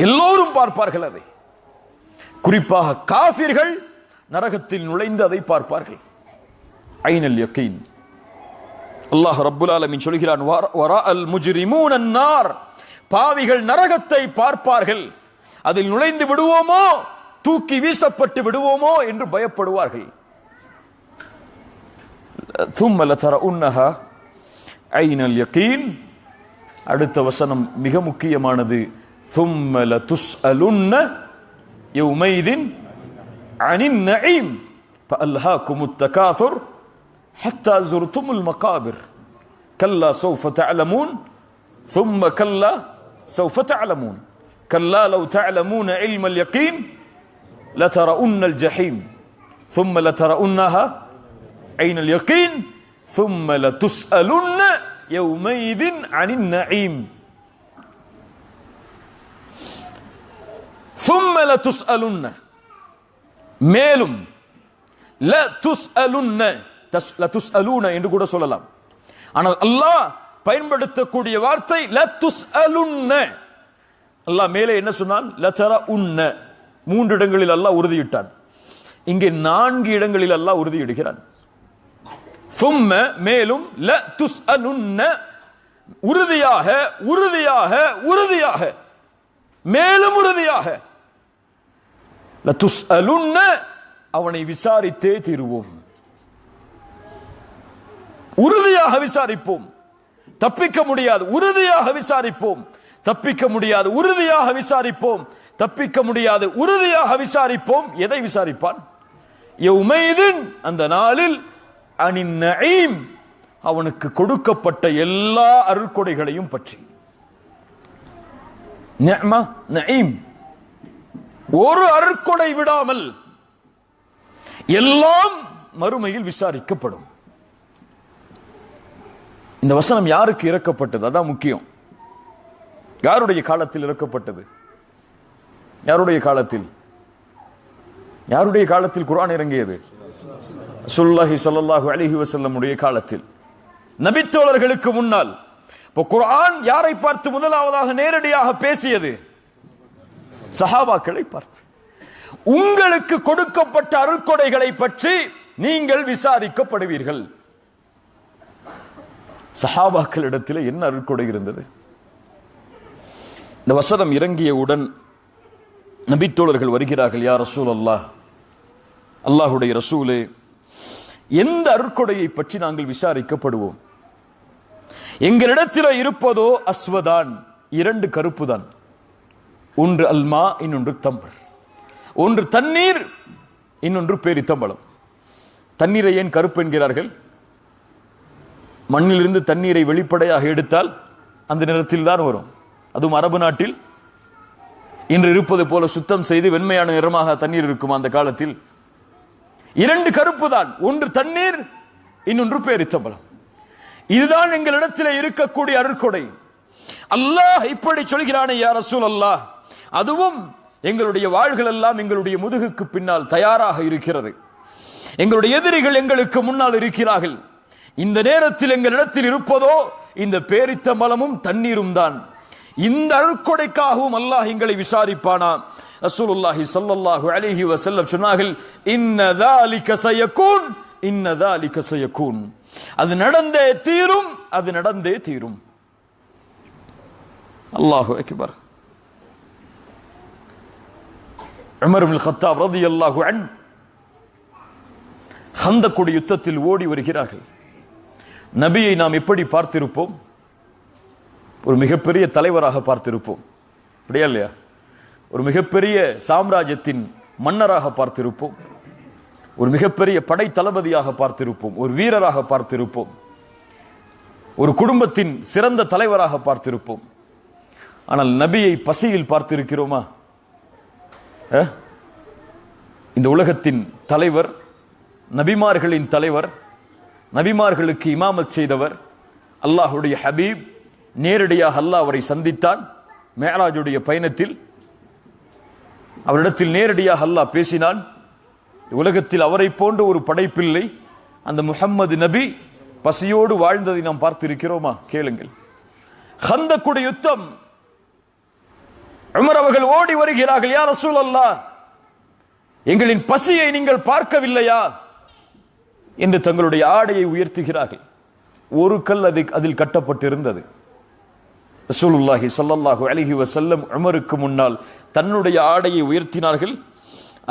எல்லோரும் பார்ப்பார்கள் அதை. குறிப்பாக காஃபிர்கள் நரகத்தில் நுழைந்து அதை பார்ப்பார்கள். ஐனல் யகீன். அல்லாஹ் ரப்புல் ஆலமீன் சொல்கிறான், வராஅல் முஜ்ரிமூன அன்னார். பாவிகள் நரகத்தை பார்ப்பார்கள். அதில் நுழைந்து விடுவோமோ, தூக்கி வீசப்பட்டு விடுவோமோ என்று பயப்படுவார்கள். ثم لترؤنها عين اليقين. அடுத்த வசனம் மிக முக்கியமானது. ثم لتسألن يومئذ عن النعيم فألهاكم التكاثر حتى زرتم المقابر كلا سوف تعلمون ثم كلا سوف تعلمون كلا لو تعلمون علم اليقين لترؤن الجحيم ثم لترؤنها عين اليقين ثم لتسألن يومئذ عن النعيم ثم لتسألن. மேலும் لتسألن لتسألون என்று கூட சொல்லலாம். ஆனால் அல்லாஹ் பயன்படுத்தக்கூடிய வார்த்தை لتسألن. அல்லாஹ் மேலே என்ன சொன்னான்? லதரஉன்ன. 3 இடங்களில் அல்லாஹ் உறுதியிட்டான். இங்கே 4 இடங்களில் அல்லாஹ் உறுதியிடுகிறான். ثم மேலும் لتسألن. உறுதியாக உறுதியாக உறுதியாக மேலும் உறுதியாக. லதுஸ்அலுன்ன. அவனை விசாரித்தே தீருவோம். உறுதியாக விசாரிப்போம். தப்பிக்க முடியாது. உறுதியாக விசாரிப்போம். தப்பிக்க முடியாது. உறுதியாக விசாரிப்போம். தப்பிக்க முடியாது. உறுதியாக விசாரிப்போம். எதை விசாரிப்பான்? யௌமைதின். அந்த நாளில் அனின் நஈம். அவனுக்கு கொடுக்கப்பட்ட எல்லா அருள்கொடைகளையும் பற்றி. நிஅமா நஈம். ஒரு அருள்கொடை விடாமல் எல்லாம் மறுமையில் விசாரிக்கப்படும். இந்த வசனம் யாருக்கு இறக்கப்பட்டது? அதான் முக்கியம். யாருடைய காலத்தில் இறக்கப்பட்டது? யாருடைய காலத்தில்? யாருடைய காலத்தில் குர்ஆன் இறங்கியது? ரசூலுல்லாஹி ஸல்லல்லாஹு அலைஹி வஸல்லம் உடைய காலத்தில், நபித்தோழர்களுக்கு முன்னால். இப்போ குர்ஆன் யாரை பார்த்து முதலாவதாக நேரடியாக பேசியது? சஹாபாக்களை பார்த்து. உங்களுக்கு கொடுக்கப்பட்ட அருள்கொடைகளை பற்றி நீங்கள் விசாரிக்கப்படுவீர்கள். சஹாபாக்களிடத்தில் என்ன அருள்கொடை இருந்தது? இந்த வசனம் இறங்கியவுடன் நபித்தோழர்கள் வருகிறார்கள். யா ரசூலல்லாஹ், அல்லாஹுடைய ரசூலே, எந்த அருள்கொடையை பற்றி நாங்கள் விசாரிக்கப்படுவோம்? எங்களிடத்தில் இருப்பதோ அஸ்வதான், 2 கருப்பு தான். ஒன்று அல்மா, இன்னொன்று தம்பர். ஒன்று தண்ணீர், இன்னொன்று பேரித்தம்பளம். தண்ணீரை ஏன் கருப்பு என்கிறார்கள்? மண்ணிலிருந்து தண்ணீரை வெளிப்படையாக எடுத்தால் அந்த நிறத்தில் தான் வரும். அதுவும் அரபு நாட்டில் இன்று இருப்பது போல சுத்தம் செய்து வெண்மையான நிறமாக தண்ணீர் இருக்கும். அந்த காலத்தில் இரண்டு கருப்பு தான், ஒன்று தண்ணீர், இன்னொன்று பேரித்தம்பலம். இதுதான் எங்களிடத்தில் இருக்கக்கூடிய அருட்கொடை. அல்லாஹ் இப்படி சொல்கிறானே யா ரசூலல்லாஹ், அதுவும் எங்களுடைய வாள்கள் எல்லாம் எங்களுடைய முதுகுக்கு பின்னால் தயாராக இருக்கிறது. எங்களுடைய எதிரிகள் எங்களுக்கு முன்னால் இருக்கிறார்கள். இந்த நேரத்தில் எங்களிடத்தில் இருப்பதோ இந்த பேரித்தம்பலமும் தண்ணீரும் தான். இந்த அருட்கொடைக்காகவும் அல்லாஹ் எங்களை விசாரிப்பானா? ரசூலுல்லாஹி ஸல்லல்லாஹு அலைஹி வஸல்லம் சொன்னார்கள், இன்ன ذلك سيكون, இன்ன ذلك سيكون. அது நடந்தே தீரும், அது நடந்தே தீரும். அல்லாஹு அக்பர். உமர் இப்னு கத்தாப் ரலியல்லாஹு அன்ஹு கந்தக்குடி யுத்தத்தில் ஓடி வருகிறார்கள். நபியை நாம் எப்படி பார்த்திருப்போம்? ஒரு மிகப்பெரிய தலைவராக பார்த்திருப்போம், அப்படியா இல்லையா? ஒரு மிகப்பெரிய சாம்ராஜ்யத்தின் மன்னராக பார்த்திருப்போம், ஒரு மிகப்பெரிய படை தளபதியாக பார்த்திருப்போம், ஒரு வீரராக பார்த்திருப்போம், ஒரு குடும்பத்தின் சிறந்த தலைவராக பார்த்திருப்போம். ஆனால் நபியை பசியில் பார்த்திருக்கிறோமா? இந்த உலகத்தின் தலைவர், நபிமார்களின் தலைவர், நபிமார்களுக்கு இமாமத் செய்தவர், அல்லாஹுடைய ஹபீப், நேரடியாக அல்லாஹ் அவரை சந்தித்தான். மேராஜுடைய பயணத்தில் அவரிடத்தில் நேரடியாக அல்லாஹ் பேசினான். உலகத்தில் அவரை போன்ற ஒரு படைப்பில்லை. அந்த முஹம்மது நபி பசியோடு வாழ்ந்ததை நாம் பார்த்திருக்கிறோமா? கேளுங்கள். கந்தக்குடி யுத்தம், உமர் அவர்கள் ஓடி வருகிறார்கள். யா ரசூலல்லாஹ், எங்களின் பசியை நீங்கள் பார்க்கவில்லையா என்று தங்களுடைய ஆடையை உயர்த்துகிறார்கள். ஒரு கல் அதில் கட்டப்பட்டிருந்தது. ரசூலுல்லாஹி ஸல்லல்லாஹு அலைஹி வஸல்லம் உமருக்கு முன்னால் தன்னுடைய ஆடையை உயர்த்தினார்கள்.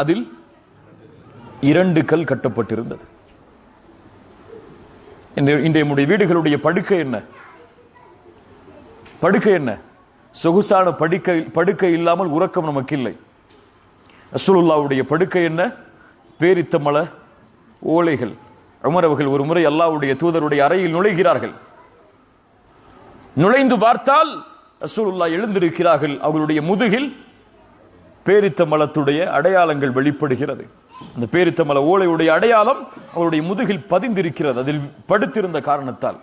அதில் 2 கல் கட்டப்பட்டிருந்தது. இன்றைய நம்முடைய வீடுகளுடைய படுக்கை என்ன? படுக்கை என்ன? சொகுசான படுக்கை இல்லாமல் உறக்கம் நமக்கு இல்லை. ரசூலுல்லாஹ்வுடைய படுக்கை என்ன? பேரித்தம்பல ஓலைகள். உமர் அவர்கள் ஒரு முறை அல்லாஹ்வுடைய தூதருடைய அறையில் நுழைகிறார்கள். நுழைந்து பார்த்தால் ரசூலுல்லாஹ் எழுந்திருக்கிறார்கள். அவர்களுடைய முதுகில் பேரித்தம்பலத்துடைய அடையாளங்கள் வெளிப்படுகிறது. அந்த பேரித்தம்பல ஓலையுடைய அடையாளம் அவருடைய முதுகில் பதிந்திருக்கிறது, அதில் படுத்திருந்த காரணத்தால்.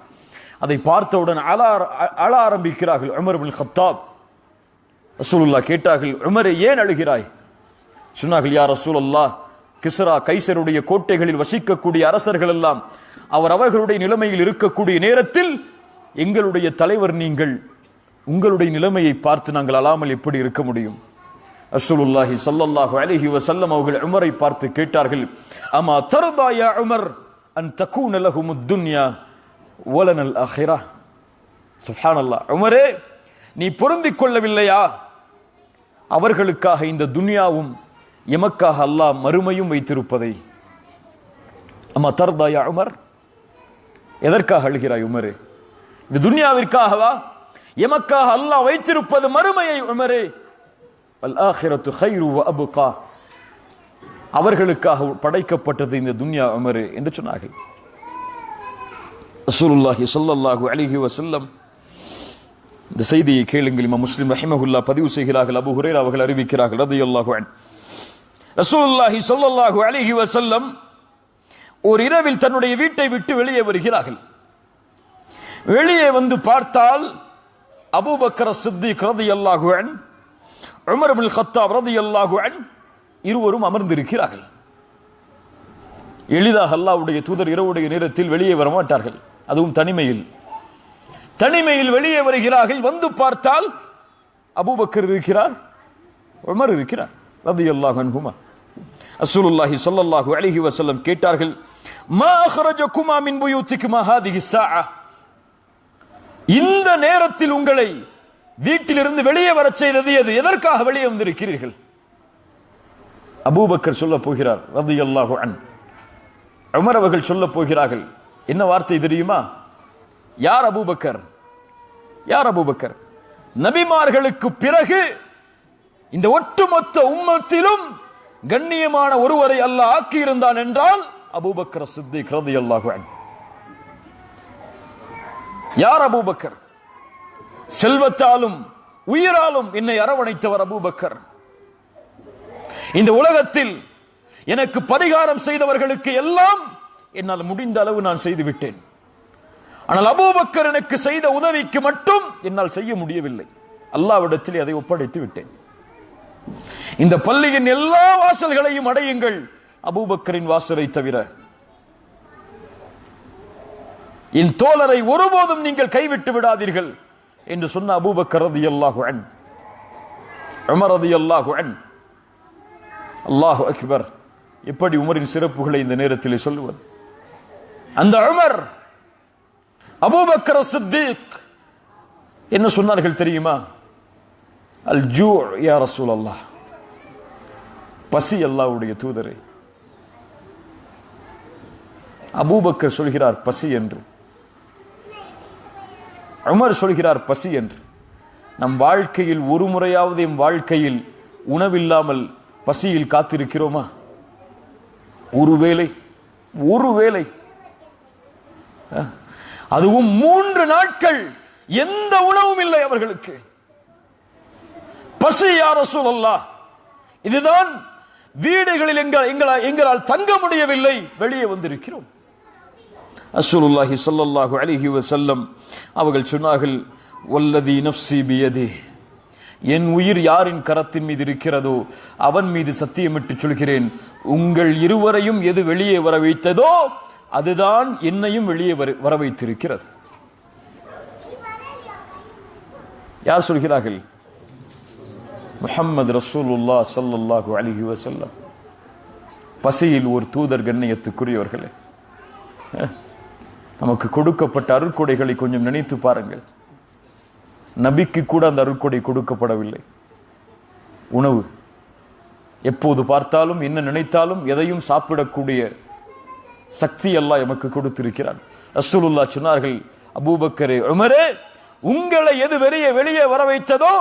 அதை பார்த்தவுடன் அழ ஆரம்பிக்கிறார்கள் உமர் இப்னு கத்தாப். ரசூலுல்லாஹ் கேட்டார்கள், உமரே ஏன் அழுகிறாய்? சொன்னார்கள், யா ரசூலல்லாஹ், கிஸ்ரா கைசருடைய கோட்டைகளில் வசிக்கக்கூடிய அரசர்கள் எல்லாம் அவர்களுடைய நிலைமையில் இருக்கக்கூடிய நேரத்தில் எங்களுடைய தலைவர் நீங்கள், உங்களுடைய நிலைமையை பார்த்து நாங்கள் அழாமல் எப்படி இருக்க முடியும்? ரசூலுல்லாஹி ஸல்லல்லாஹு அலைஹி வஸல்லம் அவர்கள் உமரை பார்த்து கேட்டார்கள், அமா தர்தா யா உமர் அன் தகூன லஹுமுத் துன்யா வலனல் ஆখিরাহ? சுப்ஹானல்லாஹ். உமரே, நீ பொருந்திக் கொள்ளவில்லையா அவர்களுக்காக இந்த துன்யாவும் எமக்காக அல்லாஹ் மறுமையும் வைத்திருப்பதை? அமா தர்தா யா உமர், எதற்காக அழுகிறாய் உமரே? இந்த துன்யாவிற்காகவா? எமக்காக அல்லாஹ் வைத்திருப்பது மறுமையை உமரே. வல் ஆখিরাத்து கைரு வ அப்கா, அவர்களுக்காக படைக்கப்பட்டது இந்த துன்யா உமரே என்று சொன்னார்கள். ரசூலுல்லாஹி ஸல்லல்லாஹு அலைஹி வஸல்லம் இந்த செய்தியை கேளுங்கள். இமாம் முஸ்லிம் ரஹிமஹுல்லாஹ் பதிவு செய்கிறார்கள். அபூ ஹுரைரா அவர்கள் அறிவிக்கிறார்கள் ரலியல்லாஹு அன்ஹு, ரசூலுல்லாஹி ஸல்லல்லாஹு அலைஹி வஸல்லம் ஒரு இரவில் தன்னுடைய வீட்டை விட்டு வெளியே வருகிறார்கள். வெளியே வந்து பார்த்தால் அபூபக்கர் சித்திக் ரலியல்லாஹு அன்ஹு, உமர் இப்னு கத்தாப் ரலியல்லாஹு அன்ஹு இருவரும் அமர்ந்திருக்கிறார்கள். எளிதாக அல்லாஹ்வுடைய தூதர் இரவுடைய நேரத்தில் வெளியே வர மாட்டார்கள், அதுவும் தனிமையில் வெளியே வருகிறார்கள். வந்து பார்த்தால் அபூபக்கர் இருக்கிறார், உமர் இருக்கிறார் ரலியல்லாஹு அன்ஹுமா. ரசூலுல்லாஹி ஸல்லல்லாஹு அலைஹி வஸல்லம் கேட்டார்கள், மா அக்ரஜகுமா மின் புயூத்திகுமா ஹாதிஹி ஸாஅ? இந்த நேரத்தில் உங்களை வீட்டிலிருந்து வெளியே வரச் செய்தது எது? எதற்காக வெளியே வந்திருக்கிறீர்கள்? அபூபக்கர் சொல்ல போகிறார் ரலியல்லாஹு அன்ஹு. உமர் அவர்கள் சொல்ல போகிறார்கள். என்ன வார்த்தை தெரியுமா? யார் அபூபக்கர்? யார் அபூபக்கர்? நபிமார்களுக்கு பிறகு இந்த ஒட்டுமொத்த உம்மத்திலும் கண்ணியமான ஒருவரை அல்லாஹ் ஆக்கியிருந்தான் என்றால் அபூபக்கர் சித்திக் ரலியல்லாஹு அன்ஹு. யார் அபூபக்கர்? செல்வத்தாலும் உயிராலும் என்னை அரவணைத்தவர் அபூபக்கர். இந்த உலகத்தில் எனக்கு பரிகாரம் செய்தவர்களுக்கு எல்லாம் என்னால் முடிந்த அளவு நான் செய்து விட்டேன். ஆனால் அபூபக்கர் எனக்கு செய்த உதவிக்கு மட்டும் என்னால் செய்ய முடியவில்லை. அல்லாஹ்விடத்தில் அதை ஒப்படைத்து விட்டேன். இந்த பள்ளியின் எல்லா வாசல்களையும் அடையுங்கள், அபூபக்கரின் வாசலை தவிர. என் தோழரை ஒருபோதும் நீங்கள் கைவிட்டு விடாதீர்கள் என்று சொன்ன அபூபக்கர் ரலியல்லாஹு அன்ஹு, உமர் ரலியல்லாஹு அன்ஹு. அல்லாஹு அக்பர். எப்படி உமரின் சிறப்புகளை இந்த நேரத்தில் சொல்லுவது? அந்த உமர், அபூபக்கர் சித்தீக் என்ன சொன்னார்கள் தெரியுமா? அல் ஜூ யா ரசூலல்லாஹ், பசி அல்லாஹ்வுடைய தூதரே. அபூபக்கர் சொல்கிறார் பசி என்று, உமர் சொல்கிறார் பசி என்று. நம் வாழ்க்கையில் ஒரு முறையாவது எம் வாழ்க்கையில் உணவில்லாமல் பசியில் காத்திருக்கிறோமா? ஒருவேளை, அதுவும் 3 நாட்கள் எந்த உணவும் இல்லை அவர்களுக்கு. பசி யா ரசூலல்லாஹ். இதுதான் வீடுகளில் எங்களால் தங்க முடியவில்லை, வெளியே வந்திருக்கிறோம். ரசூலுல்லாஹி ஸல்லல்லாஹு அலைஹி வஸல்லம் அவர்கள் சொன்னார்கள், வல்லதி நஃப்ஸி பியதி, என் உயிர் யாரின் கரத்தின் மீது இருக்கிறதோ அவன் மீது சத்தியமிட்டு சொல்கிறேன், உங்கள் இருவரையும் எது வெளியே வர வைத்ததோ அதுதான் என்னையும் வெளியே வர வைத்திருக்கிறது. யார் சொல்கிறார்கள்? முஹம்மது ரசூலுல்லாஹ் ஸல்லல்லாஹு அலைஹி வஸல்லம். பசியில் ஒரு தூதர், கண்ணியத்துக்குரியவர்களே. நமக்கு கொடுக்கப்பட்ட அருட்கொடைகளை கொஞ்சம் நினைத்து பாருங்கள். நபிக்கு கூட அந்த அருட்கொடை கொடுக்கப்படவில்லை. உணவு, எப்போது பார்த்தாலும் என்ன நினைத்தாலும் எதையும் சாப்பிடக்கூடிய சக்தி அல்லாஹ் எமக்கு கொடுத்திருக்கிறான். ரசூலுல்லாஹ் சொன்னார்கள், அபூபக்கரே, உமரே, உங்களை எது வெளியே வர வைத்ததோ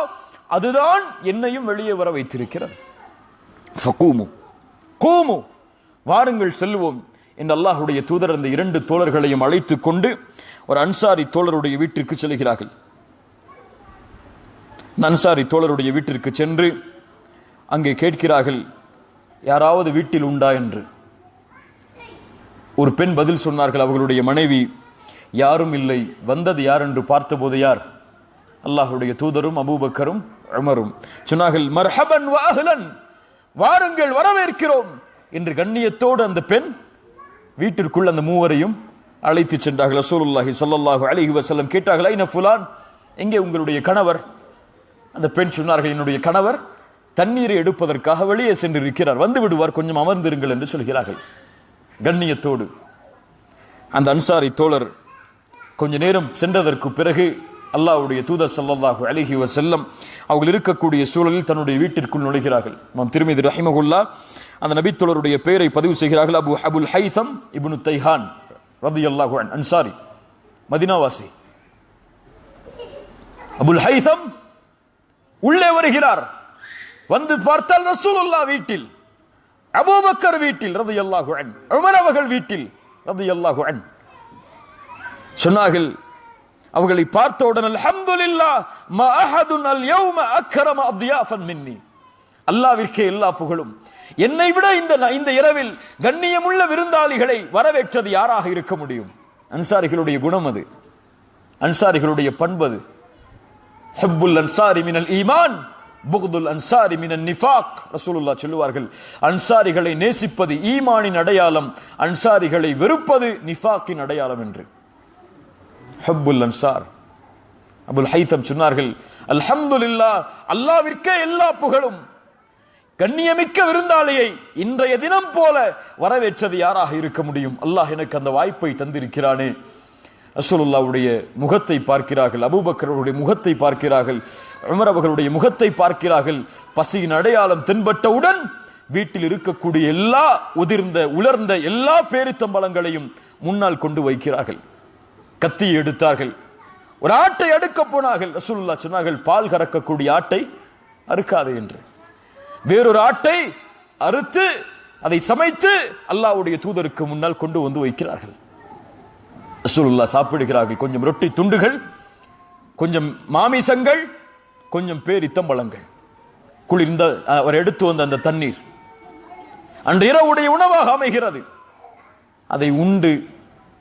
அதுதான் என்னையும் வெளியே வர வைத்திருக்கிறது. ஃபகூமு, கூமு, வாருங்கள் செல்வோம் என்று அல்லாஹ்வுடைய தூதர் அந்த 2 தோழர்களையும் அழைத்துக் கொண்டு ஒரு அன்சாரி தோழருடைய வீட்டிற்கு செல்கிறார்கள். அன்சாரி தோழருடைய வீட்டிற்கு சென்று அங்கே கேட்கிறார்கள், யாராவது வீட்டில் உண்டா என்று. ஒரு பெண் பதில் சொன்னார்கள், அவர்களுடைய மனைவி, யாரும் இல்லை. வந்தது யார் என்று பார்த்தபோது யார்? அல்லாஹ்வுடைய தூதரும் அபூபக்கரும் உமரும். சொன்னார்கள், மர்ஹபன் வ அஹ்லன், வாருங்கள், வரவேற்கிறோம் என்று கண்ணியத்தோடு அந்த பெண் வீட்டிற்குள் அந்த 3வரையும் அழைத்து சென்றார்கள். ரசூலுல்லாஹி ஸல்லல்லாஹு அலைஹி வஸல்லம் கேட்டார்கள், ஐன ஃபுலான், எங்கே உங்களுடைய கணவர்? அந்த பெண் சொன்னார்கள், என்னுடைய கணவர் தண்ணீரை எடுப்பதற்காக வெளியே சென்று இருக்கிறார், வந்து விடுவார், கொஞ்சம் அமர்ந்திருங்கள் என்று சொல்கிறார்கள். கண்ணியத்தோடு அந்த அன்சாரி தோழர் கொஞ்ச நேரம் சென்றதற்கு பிறகு அல்லாஹ்வுடைய தூதர் ஸல்லல்லாஹு அலைஹி வஸல்லம் அவர்கள் இருக்கக்கூடிய சூழலில் தன்னுடைய வீட்டிற்குள் நுழைகிறார்கள். இமாம் திர்மிதி ரஹிமஹுல்லாஹ் அந்த நபி தோழருடைய பெயரை பதிவு செய்கிறார்கள். அபுல் ஹைதம் இப்னு தைஹான் ரலியல்லாஹு அன்ஹு, அன்சாரி, மதீனாவாசி. அபுல் ஹைதம் உள்ளே வருகிறார். வந்து பார்த்தால் ரசூலுல்லாஹ் வீட்டில், அபூபக்கர் வீட்டில் ரலியல்லாஹு அன்ஹு, உமர் அவர்கள் வீட்டில் ரலியல்லாஹு அன்ஹு. சொன்னார்கள், அவர்களை பார்த்தவுடன், அல்ஹம்துலில்லாஹ் மா அஹதுன் அல் யௌம அக்ரம அத்யாஃபன் மின்னி, அல்லாஹ்விற்கே எல்லா புகழும், என்னை விட இந்த இரவில் கண்ணியமுள்ள விருந்தாளிகளை வரவேற்றது யாராக இருக்க முடியும்? அன்சாரிகளுடைய குணம் அது, அன்சாரிகளுடைய பண்பது. ஹுப்புல் அன்சாரி மினல் ஈமான், புக்துல் அன்சாரி மினன் நிஃபாக். ரசூலுல்லாஹ் சொல்லுவார்கள், அன்சாரிகளை நேசிப்பது ஈமானின் அடையாளம், அன்சாரிகளை வெறுப்பது நிஃபாக்கின் அடையாளம் என்று. ஹுப்புல் அன்சார். அபுல் ஹைதம் சொன்னார்கள், அல்ஹம்துலில்லாஹ், அல்லாஹ்விற்கே எல்லா புகழும், கண்ணியமிக்க விருந்தாளியை இன்றைய தினம் போல வரவேற்றது யாராக இருக்க முடியும்? அல்லாஹ் எனக்கு அந்த வாய்ப்பை தந்திருக்கிறானே. ரசூலுல்லாஹ்வுடைய முகத்தை பார்க்கிறார்கள், அபூபக்கருடைய முகத்தை பார்க்கிறார்கள், உமர் அவர்களுடைய முகத்தை பார்க்கிறார்கள். பசியின் அடையாளம் தென்பட்டவுடன் வீட்டில் இருக்கக்கூடிய எல்லா உலர்ந்த எல்லா பேரித்தம்பழங்களையும் முன்னால் கொண்டு வைக்கிறார்கள். கத்தியை எடுத்தார்கள், ஒரு ஆட்டை அடுக்க போனார்கள். ரசூலுல்லாஹ் சொன்னார்கள், பால் கறக்கக்கூடிய ஆட்டை அறுக்காதே என்று. வேறொரு ஆட்டை அறுத்து அதை சமைத்து அல்லாஹ்வுடைய தூதருக்கு முன்னால் கொண்டு வந்து வைக்கிறார்கள். ரசூலுல்லாஹ் சாப்பிடுகிறார்கள். கொஞ்சம் ரொட்டி துண்டுகள், கொஞ்சம் மாமிசங்கள், கொஞ்சம் பேரித்தம்பழங்கள், குளிர்ந்த அவர் எடுத்து வந்த அந்த தண்ணீர். அன்று இரவுடைய உணவாக அமைகிறது. அதை உண்டு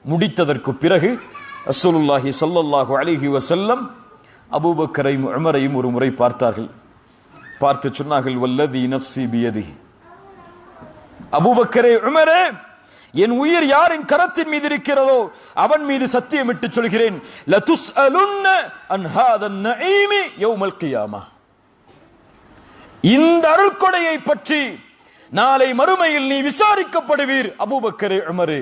முடித்ததற்கு பிறகு ரசூலுல்லாஹி ஸல்லல்லாஹு அலைஹி வஸல்லம் அபூபக்கரையும் உமரையும் ஒரு முறை பார்த்தார்கள். பார்த்து சொன்னார்கள், வல்லதி நஃப்ஸி பியதிஹி, அபூபக்கரே உமரே, என் உயிர் யாரின் கரத்தின் மீது இருக்கிறதோ அவன் மீது சத்தியமிட்டு சொல்கிறேன், லதுஸ்அலுன்ன அன் ஹாதன் நஈமி யௌமல் கியாமா, இந்த அருள்கொடையை பற்றி நாளை மறுமையில் நீ விசாரிக்கப்படுவீர் அபூபக்கரே உமரே.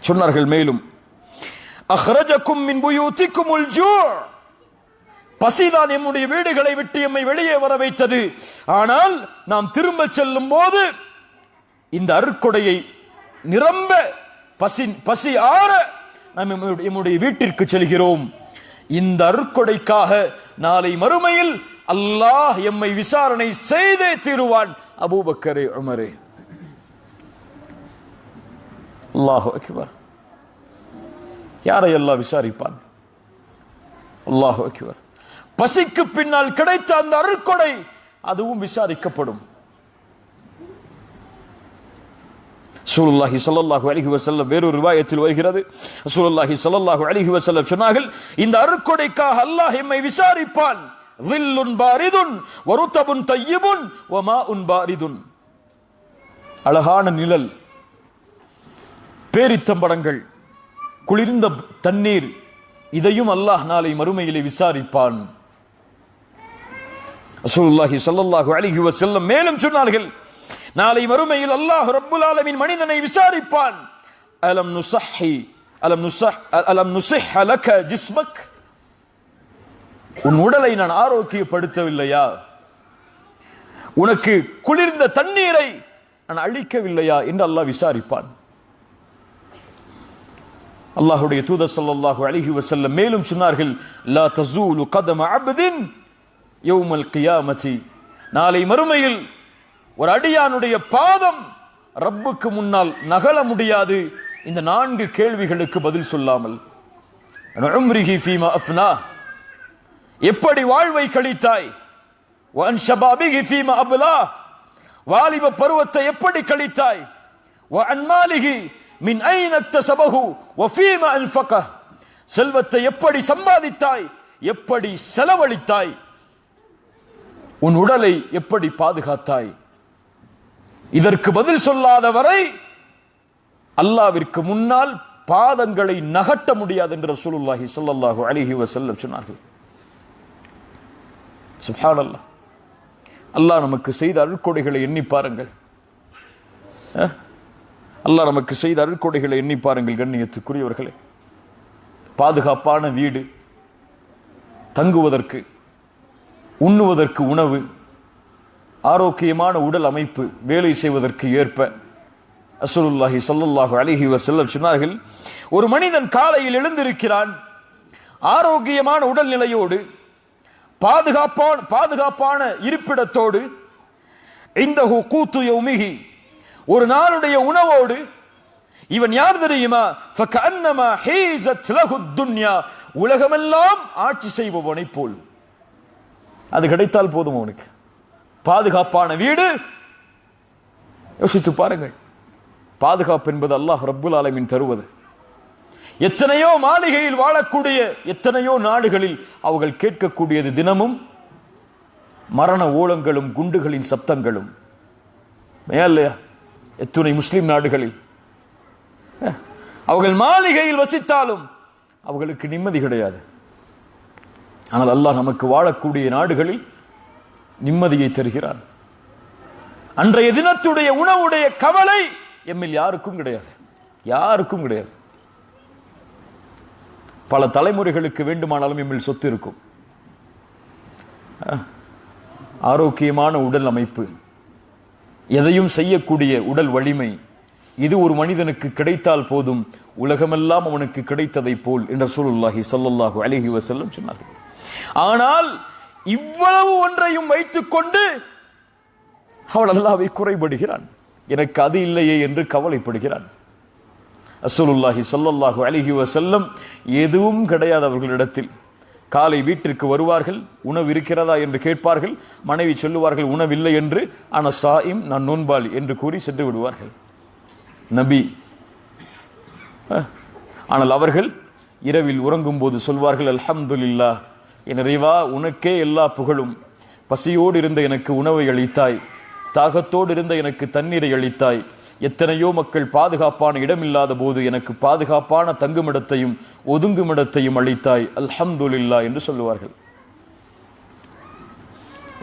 சொன்னார்கள் மேலும், அஹ்ரஜக்கும் மின் புயூதிக்குமுல் ஜூ, பசிதான் எம்முடைய வீடுகளை விட்டு எம்மை வெளியே வர வைத்தது. ஆனால் நாம் திரும்ப செல்லும் போது இந்த அருட்கொடையை நிரம்ப பசி ஆற நாம் எம்முடைய வீட்டிற்கு செல்கிறோம். இந்த அருட்கொடைக்காக நாளை மறுமையில் அல்லாஹ் எம்மை விசாரணை செய்தே தீருவான் அபூபக்கரே உமரே. அல்லாஹு அக்பர். யாரை அல்லாஹ் விசாரிப்பான்? அல்லாஹு அக்பர். பசிக்கு பின்னால் கிடைத்த அந்த அருட்கொடை அதுவும் விசாரிக்கப்படும். ரசூலுல்லாஹி ஸல்லல்லாஹு அலைஹி வஸல்லம் வேறொரு ரிவாயத்தில் வருகிறது, ரசூலுல்லாஹி ஸல்லல்லாஹு அலைஹி வஸல்லம் சொன்னார்கள், இந்த அருட்கொடைக்காக அல்லாஹ் எம்மை விசாரிப்பான். ظில்லுன் பாரிதுன் வருதபுன் தய்யிபுன் வமாஉன் பாரிதுன், அழகான நிழல், பேரித்தம்படங்கள், குளிர்ந்த தண்ணீர், இதையும் அல்லாஹ் நாளை மறுமையிலே விசாரிப்பான். ரசூலுல்லாஹி ஸல்லல்லாஹு அலைஹி வஸல்லம் மேலும் சொன்னார்கள், நாளை மறுமையில் அல்லாஹ் ரப்புல் ஆலமீன் மனிதனை விசாரிப்பான். அலம் நுஸஹ் லக ஜிஸ்மக், உன் உடலை நான் ஆரோக்கியப்படுத்தவில்லையா? உனக்கு குளிர்ந்த தண்ணீரை நான் அளிக்கவில்லையா என்று அல்லாஹ் விசாரிப்பான். அல்லாஹ்வுடைய தூதர் ஸல்லல்லாஹு அலைஹி வஸல்லம் மேலும் சொன்னார்கள், லா தஸூலு கதம அப்தின் யௌமல் கியாமத்தி, நாளை மறுமையில் ஒரு அடியானுடைய பாதம் ரப்புக்கு முன்னால் நகல முடியாது இந்த 4 கேள்விகளுக்கு பதில் சொல்லாமல். உம்ரிஹி ஃபீமா அஃப்னா, எப்படி வாழ்வை கழித்தாய்? வஅன் ஷபாபிஹி ஃபீமா அப்லா, வாலிப பருவத்தை எப்படி கழித்தாய்? வஅன் மாலிஹி மின் ஐன இக்தஸபஹு வஃபீமா அன்ஃபகஹ், செல்வத்தை எப்படி சம்பாதித்தாய், எப்படி செலவழித்தாய்? உன் உடலை எப்படி பாதுகாத்தாய்? இதற்கு பதில் சொல்லாத வரை அல்லாஹ்விற்கு முன்னால் பாதங்களை நகட்ட முடியாது என்று ரசூலுல்லாஹி ஸல்லல்லாஹு அலைஹி வஸல்லம் சொன்னார்கள். சுப்ஹானல்லாஹ். அல்லாஹ் நமக்கு செய்த அருட்கொடைகளை எண்ணி பாருங்கள். அல்லாஹ் நமக்கு செய்த அருட்கொடைகளை எண்ணி பாருங்கள் கண்ணியத்துக்குரியவர்களே. பாதுகாப்பான வீடு, தங்குவதற்கு உண்ணுவதற்கு உணவு, ஆரோக்கியமான உடல் அமைப்பு, வேலை செய்வதற்கு ஏற்ப. ரசூலுல்லாஹி ஸல்லல்லாஹு அலைஹி வஸல்லம் சொன்னார்கள், ஒரு மனிதன் காலையில் எழுந்திருக்கிறான் ஆரோக்கியமான உடல்நிலையோடு, பாதுகாப்பான இருப்பிடத்தோடு, இந்தஹு கூத்து யௌமிஹி, ஒரு நாளுடைய உணவோடு. இவன் யார் தெரியுமா? ஃபகஅன்னமா ஹீஸத் லஹு துன்யா, உலகமெல்லாம் ஆட்சி செய்பவனை போல். அது கிடைத்தால் போதும் அவனுக்கு. பாதுகாப்பான வீடு, யோசித்து பாருங்கள். பாதுகாப்பு என்பது அல்லாஹ் ரப்புல் ஆலமீன் தருவது. எத்தனையோ மாளிகையில் வாழக்கூடிய எத்தனையோ நாடுகளில் அவர்கள் கேட்கக்கூடியது தினமும் மரண ஓலங்களும் குண்டுகளின் சப்தங்களும். இல்லையா? எத்துணை முஸ்லிம் நாடுகளில் அவர்கள் மாளிகையில் வசித்தாலும் அவர்களுக்கு நிம்மதி கிடையாது. ஆனால் அல்லாஹ் நமக்கு வாழக்கூடிய நாடுகளில் நிம்மதியை தருகிறான். அன்றைய தினத்துடைய உணவுடைய கவலை எம்மில் யாருக்கும் கிடையாது, யாருக்கும் கிடையாது. பல தலைமுறைகளுக்கு வேண்டுமானாலும் எம்மில் சொத்து இருக்கும். ஆரோக்கியமான உடல் அமைப்பு, எதையும் செய்யக்கூடிய உடல் வலிமை, இது ஒரு மனிதனுக்கு கிடைத்தால் போதும், உலகமெல்லாம் அவனுக்கு கிடைத்ததை போல் என்று ரசூலுல்லாஹி ஸல்லல்லாஹு அலைஹி வஸல்லம் சொன்னார்கள். ஆனால் இவ்வளவு ஒன்றையும் வைத்துக் கொண்டு அவன் அல்லாஹ்வை குறைபடுகிறான், எனக்கு அது இல்லையே என்று கவலைப்படுகிறான். ரசூலுல்லாஹி ஸல்லல்லாஹு அலைஹி வஸல்லம் எதுவும் கிடையாது அவர்களிடத்தில், காலை வீட்டிற்கு வருவார்கள், உணவு இருக்கிறதா என்று கேட்பார்கள். மனைவி சொல்லுவார்கள் உணவில்லை என்று. ஆனா சாயிம், நான் நோன்பாளி என்று கூறி சென்று விடுவார்கள் நபி. ஆனால் அவர்கள் இரவில் உறங்கும் போது சொல்வார்கள், அல்ஹம்துலில்லாஹ், என் இறைவா உனக்கே எல்லா புகழும். பசியோடு இருந்த எனக்கு உணவை அளித்தாய், தாகத்தோடு இருந்த எனக்கு தண்ணீரை அளித்தாய். எத்தனையோ மக்கள் பாதுகாப்பான இடமில்லாத போது எனக்கு பாதுகாப்பான தங்குமிடத்தையும் ஒதுங்குமிடத்தையும் அளித்தாய், அல்ஹம்துலில்லாஹ் என்று சொல்லுவார்கள்.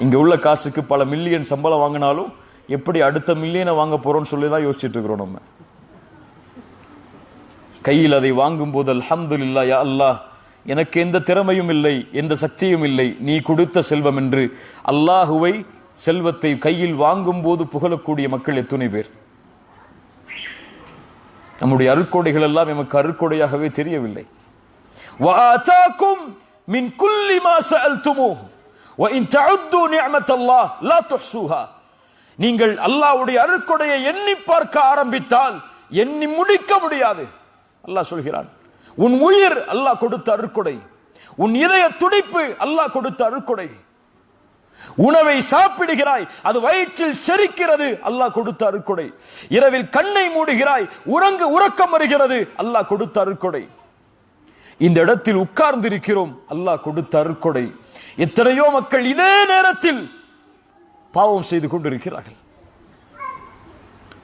இங்க உள்ள காசுக்கு பல மில்லியன் சம்பளம் வாங்கினாலும் எப்படி அடுத்த மில்லியனை வாங்க போறோம்னு சொல்லிதான் யோசிச்சுட்டு இருக்கிறோம். நம்ம கையில் அதை வாங்கும் போது அல்ஹம்துலில்லாஹ், யா அல்லாஹ், எனக்கு எந்த திறமையும் இல்லை, எந்த சக்தியும் இல்லை, நீ கொடுத்த செல்வம் என்று அல்லாஹுவை செல்வத்தை கையில் வாங்கும் போது புகழக்கூடிய மக்கள் எத்தனை பேர்? நம்முடைய அருட்கொடைகள் எல்லாம் எமக்கு அருட்கொடையாகவே தெரியவில்லை. وَآتَاكُمْ مِنْ كُلِّ مَا سَأَلْتُمُوهُ وَإِنْ تَعُدُّوا نِعْمَةَ اللَّهِ لَا تُحْصُوهَا. நீங்கள் அல்லாஹ்வுடைய அருட்கொடையை எண்ணி பார்க்க ஆரம்பித்தால் எண்ணி முடிக்க முடியாது. அல்லாஹ் சொல்கிறான், உன் உயிர் அல்லாஹ் கொடுத்த அருட்கொடை, உன் இதய துடிப்பு அல்லாஹ் கொடுத்த அருட்கொடை. உணவை சாப்பிடுகிறாய், அது வயிற்றில் செரிக்கிறது, அல்லாஹ் கொடுத்த அருட்கொடை. இரவில் கண்ணை மூடுகிறாய், உறக்கம் வருகிறது, அல்லாஹ் கொடுத்த அருட்கொடை. இந்த இடத்தில் உட்கார்ந்து இருக்கிறோம், அல்லாஹ் கொடுத்த அருட்கொடை. எத்தனையோ மக்கள் இதே நேரத்தில் பாவம் செய்து கொண்டிருக்கிறார்கள்,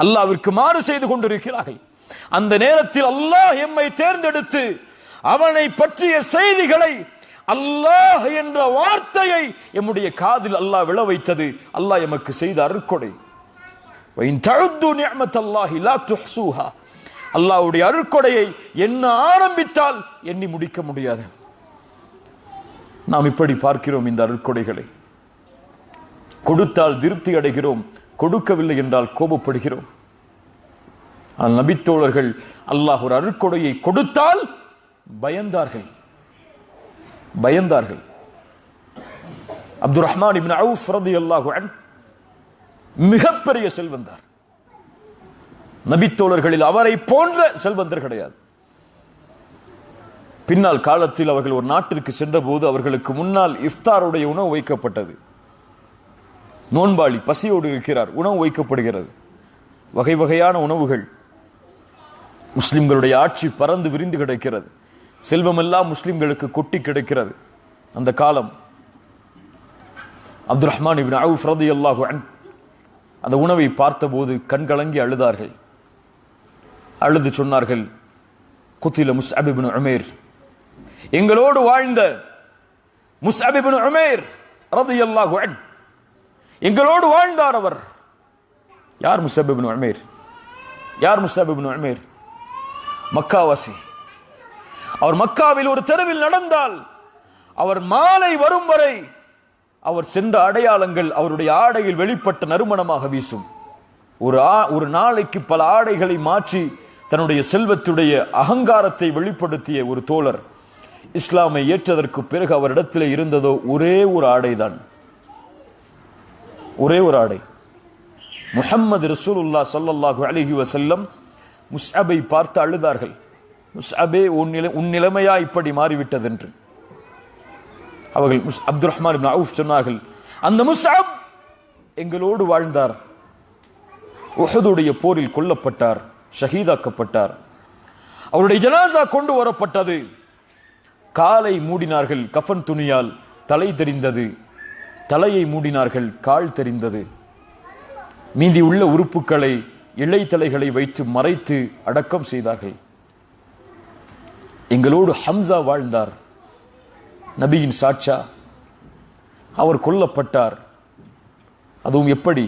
அல்லாஹ்விற்கு மாறு செய்து கொண்டிருக்கிறார்கள். அந்த நேரத்தில் அல்லாஹ் எம்மை தேர்ந்தெடுத்து அவனை பற்றிய செய்திகளை, அல்லாஹ் என்ற வார்த்தையை எம்முடைய காதில் அல்லாஹ் விழ வைத்தது அல்லாஹ் எமக்கு செய்த அருட்கொடை. அல்லாஹ்வுடைய அருட்கொடையை எண்ண ஆரம்பித்தால் எண்ணி முடிக்க முடியாது. நாம் இப்படி பார்க்கிறோம் இந்த அருட்கொடைகளை. கொடுத்தால் திருப்தி அடைகிறோம், கொடுக்கவில்லை என்றால் கோபப்படுகிறோம். நபித்தோழர்கள் அல்லாஹ் ஒரு அருட்கொடையை கொடுத்தால் பயந்தார்கள். அப்துர் ரஹ்மான் இப்னு அவுஃப் ரலியல்லாஹு அன்ஹு மிகப்பெரிய செல்வந்தர். நபித்தோழர்களில் அவரை போன்ற செல்வந்தர் கிடையாது. பின்னால் காலத்தில் அவர்கள் ஒரு நாட்டிற்கு சென்ற போது அவர்களுக்கு முன்னால் இஃப்தாருடைய உணவு வைக்கப்பட்டது. நோன்பாளி பசியோடு இருக்கிறார், உணவு வைக்கப்படுகிறது. வகை வகையான உணவுகள். முஸ்லிம்களுடைய ஆட்சி பறந்து விரிந்து கிடைக்கிறது. செல்வமெல்லாம் முஸ்லிம்களுக்கு கொட்டி கிடைக்கிறது. அந்த காலம் அப்துர் ரஹ்மான் இப்னு அவுஃப் ரலியல்லாஹு அன்ஹு அந்த உணவை பார்த்தபோது கண்கலங்கி அழுதார்கள். அழுது சொன்னார்கள், குத்தில முஸ்அப் இப்னு உமைர், எங்களோடு வாழ்ந்த முஸ்அப் இப்னு உமைர் ரலியல்லாஹு அன்ஹு, எங்களோடு வாழ்ந்தார் அவர். யார் முஸ்அப் இப்னு உமைர்? யார் முஸ்அப் இப்னு உமைர்? மக்காவாசி. அவர் மக்காவில் ஒரு தெருவில் நடந்தால் அவர் மாலை வரும் வரை அவர் சென்ற அடையாளங்கள் அவருடைய ஆடையில் வெளிப்பட்ட நறுமணமாக வீசும். ஒரு நாளைக்கு பல ஆடைகளை மாற்றி தன்னுடைய செல்வத்துடைய அகங்காரத்தை வெளிப்படுத்திய ஒரு தோழர். இஸ்லாமை ஏற்றதற்கு பிறகு அவரிடத்தில் இருந்ததோ ஒரே ஒரு ஆடைதான், ஒரே ஒரு ஆடை. முஹம்மது ரசூலுல்லாஹ் ஸல்லல்லாஹு அலைஹி வஸல்லம் முஸ்அபை பார்த்து அழுதார்கள். முஸ்அபே, உன் நிலைமையா இப்படி மாறிவிட்டது என்று. அவர்கள் அப்துர் ரஹ்மான் இப்னு அவுஃப் சொன்னார்கள், அந்த முஸ்அப் எங்களோடு வாழ்ந்தார், உஹதுடைய போரில் கொல்லப்பட்டார், ஷஹீதாக்கப்பட்டார். அவருடைய ஜனாசா கொண்டு வரப்பட்டது. காலை மூடினார்கள் கஃன் துணியால், தலை தெரிந்தது. தலையை மூடினார்கள், கால் தெரிந்தது. மீதி உள்ள உறுப்புகளை இலை தலைகளை வைத்து மறைத்து அடக்கம் செய்தார்கள். எங்களோடு ஹம்சா வாழ்ந்தார், நபியின் சாட்சா. அவர் கொல்லப்பட்டார். அதுவும் எப்படி?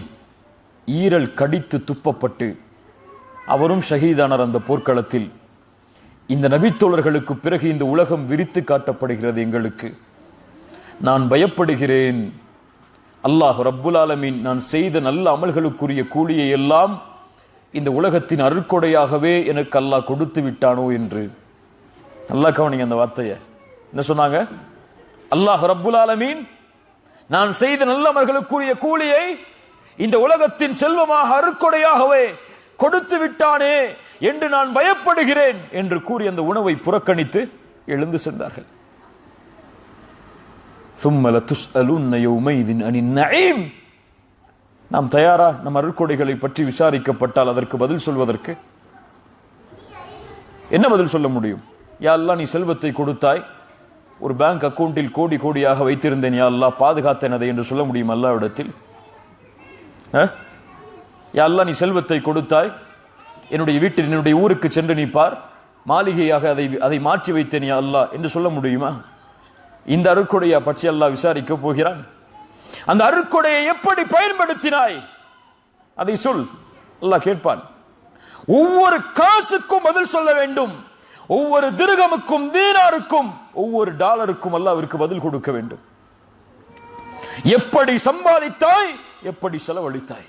ஈரல் கடித்து துப்பப்பட்டு அவரும் ஷஹீதானார் அந்த போர்க்களத்தில். இந்த நபித்தோழர்களுக்கு பிறகு இந்த உலகம் விரித்து காட்டப்படுகிறது எங்களுக்கு. நான் பயப்படுகிறேன், அல்லாஹ் ரப்புல் ஆலமீன் நான் செய்த நல்ல அமல்களுக்குரிய கூலியை எல்லாம் இந்த உலகத்தின் அருட்கொடையாகவே எனக்கு அல்லாஹ் கொடுத்து விட்டானோ என்று. அல்லாஹ் கவனிங்க அந்த வார்த்தையை. என்ன சொன்னாங்க? அல்லாஹ் ரப்புல் ஆலமீன் நான் செய்த நல்ல அமல்களுக்குரிய கூலியை இந்த உலகத்தின் செல்வமாக அருட்கொடையாகவே கொடுத்து விட்டானே என்று நான் பயப்படுகிறேன் என்று கூறி அந்த உணவை புறக்கணித்து எழுந்து சென்றார்கள். ثم لتسألن يومئذ عن النعيم. நாம் தயாரா நம் அருட்கொடைகளை பற்றி விசாரிக்கப்பட்டால் அதற்கு பதில் சொல்வதற்கு என்ன பதில் சொல்ல முடியும்? யா அல்லாஹ், நீ செல்வத்தை கொடுத்தாய், ஒரு பேங்க் அக்கவுண்டில் கோடி கோடியாக வைத்திருந்தேன், யா அல்லாஹ் பாதுகாத்தேன் அதை என்று சொல்ல முடியும் அல்லாஹ்விடத்தில்? யா அல்லாஹ், நீ செல்வத்தை கொடுத்தாய், என்னுடைய வீட்டில் என்னுடைய ஊருக்கு சென்று நீ பார், மாளிகையாக அதை மாற்றி வைத்தேன் யா அல்லாஹ் என்று சொல்ல முடியுமா? இந்த அருட்கொடையை பற்றி அல்லாஹ் விசாரிக்க போகிறான். அந்த அருட்கொடையை எப்படி பயன்படுத்தினாய் அதை சொல், அல்லாஹ் கேட்பான். ஒவ்வொரு காசுக்கும் பதில் சொல்ல வேண்டும். ஒவ்வொரு திர்ஹமுக்கும், தீனாருக்கும், ஒவ்வொரு டாலருக்கும் அல்லாஹ்விற்கு பதில் கொடுக்க வேண்டும். எப்படி சம்பாதித்தாய், எப்படி செலவழித்தாய்.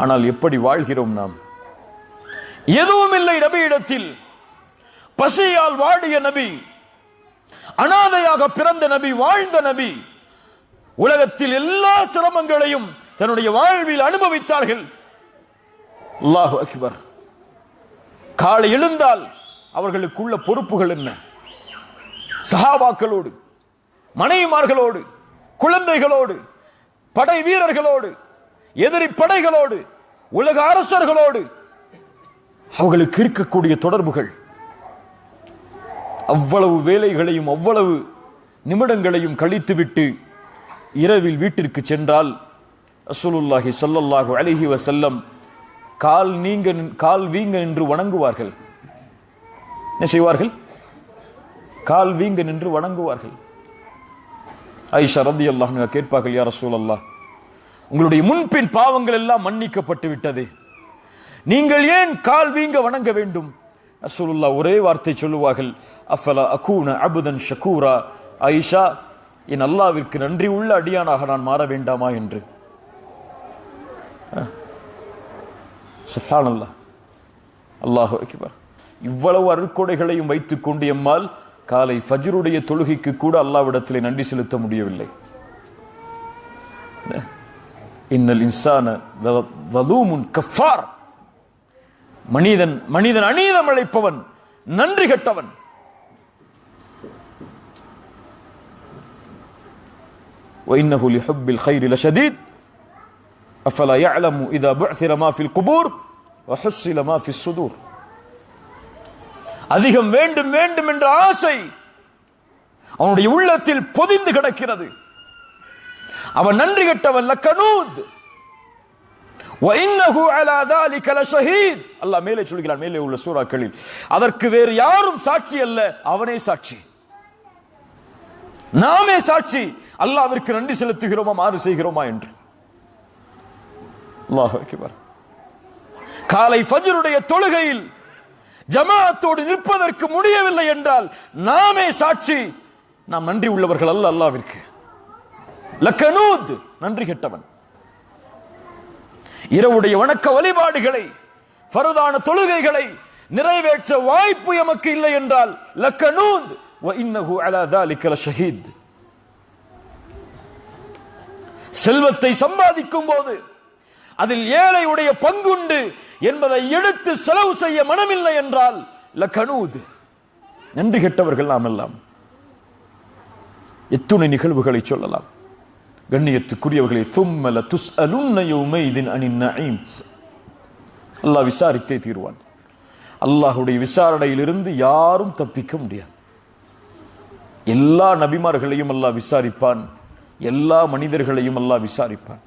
ஆனால் எப்படி வாழ்கிறோம் நாம்? எதுவும் இல்லை நபியிடத்தில். பசியால் வாடிய நபி, அனாதையாக பிறந்த நபி, வாழ்ந்த நபி, உலகத்தில் எல்லா சிரமங்களையும் தன்னுடைய வாழ்வில் அனுபவித்தார்கள். அல்லாஹு அக்பர். காலை எழுந்தால் அவர்களுக்குள்ள பொறுப்புகள் என்ன? சஹாபாக்களோடு, மனைவிமார்களோடு, குழந்தைகளோடு, படை வீரர்களோடு, எதிரி படைகளோடு, உலக அரசர்களோடு அவர்களுக்கு இருக்கக்கூடிய தொடர்புகள், அவ்வளவு வேலைகளையும் அவ்வளவு நிமிடங்களையும் கழித்துவிட்டு இரவில் வீட்டிற்கு சென்றால் ரசூலுல்லாஹி ஸல்லல்லாஹு அலைஹி வஸல்லம் கால் வீங்க நின்று வணங்குவார்கள். என்ன செய்வார்கள்? கால் வீங்க நின்று வணங்குவார்கள். ஆயிஷா ரலியல்லாஹு அன்ஹா கேட்பார்கள், யா ரசூலல்லாஹ், உங்களுடைய முன்பின் பாவங்கள் எல்லாம் மன்னிக்கப்பட்டு விட்டது, நீங்கள் ஏன் கால் வீங்க வணங்க வேண்டும்? ரசூலுல்லாஹ் ஒரே வார்த்தை சொல்லுவார்கள், அஃபலா அகூன அபுதன் ஷகூரா. ஆயிஷா, என் அல்லாஹ்விற்கு நன்றி உள்ள அடியானாக நான் மாற வேண்டாமா என்று. சுப்ஹானல்லாஹ், அல்லாஹு அக்பர். இவ்வளவு அருட்கொடைகளையும் வைத்துக் கொண்டு எம்மால் காலை ஃபஜ்ருடைய தொழுகைக்கு கூட அல்லாஹ்விடத்திலே நன்றி செலுத்த முடியவில்லை. இன்னல் இன்சான ஸலூமுன் கஃபார். மனிதன் அநீதம் இழைப்பவன், நன்றி கெட்டவன். وإنه لحب الخير لشديد أفلا يعلم إذا بعثر ما في القبور وحصل ما في الصدور. அதிகம் வேண்டும் வேண்டும் என்ற ஆசை அவனுடைய உள்ளத்தில் பொதிந்து கிடக்கிறது. அவன் நன்றி கெட்டவன். லக்கனூத் وإنه على ذلك لشهيد. அல்லாஹ் மேலே சொல்கிறான், மேலே உள்ள சூறாக்களில், அதற்கு வேறு யாரும் சாட்சி அல்ல, அவனே சாட்சி, நாமே சாட்சி. அல்லாஹ்விற்கு நன்றி செலுத்துகிறோமா, மாறு செய்கிறோமா என்று. அல்லாஹு அக்பர். காலை ஃபஜ்ருடைய தொழுகையில் ஜமாஅத்தோடு நிற்பதற்கு முடியவில்லை என்றால் நாமே சாட்சி, நாம் நன்றி உள்ளவர்கள் அல்ல அல்லாஹ்விற்கு. லக்கனூத், நன்றி கெட்டவன். இரவுடைய வணக்க வழிபாடுகளை, ஃபர்தான தொழுகைகளை நிறைவேற்ற வாய்ப்பு எமக்கு இல்லை என்றால் லக்கனூத் وإنه على ذلك لشهيد. செல்வத்தை சம்பாதிக்கும் போது அதில் ஏழையுடைய பங்குண்டு என்பதை எடுத்து செலவு செய்ய மனமில்லை என்றால் லக்கனூத், நன்றி கெட்டவர்கள் நாம் எல்லாம். எத்துணை நிகழ்வுகளை சொல்லலாம். கண்ணியத்துக்குரியவர்களே, ثم لتسألن يومئذ عن النعيم. அல்லாஹ் விசாரித்தே தீர்வான். அல்லாஹ்வுடைய விசாரணையிலிருந்து யாரும் தப்பிக்க முடியாது. எல்லா நபிமார்களையும் அல்லாஹ் விசாரிப்பான், எல்லா மனிதர்களையும் அல்லாஹ் விசாரிப்பான்.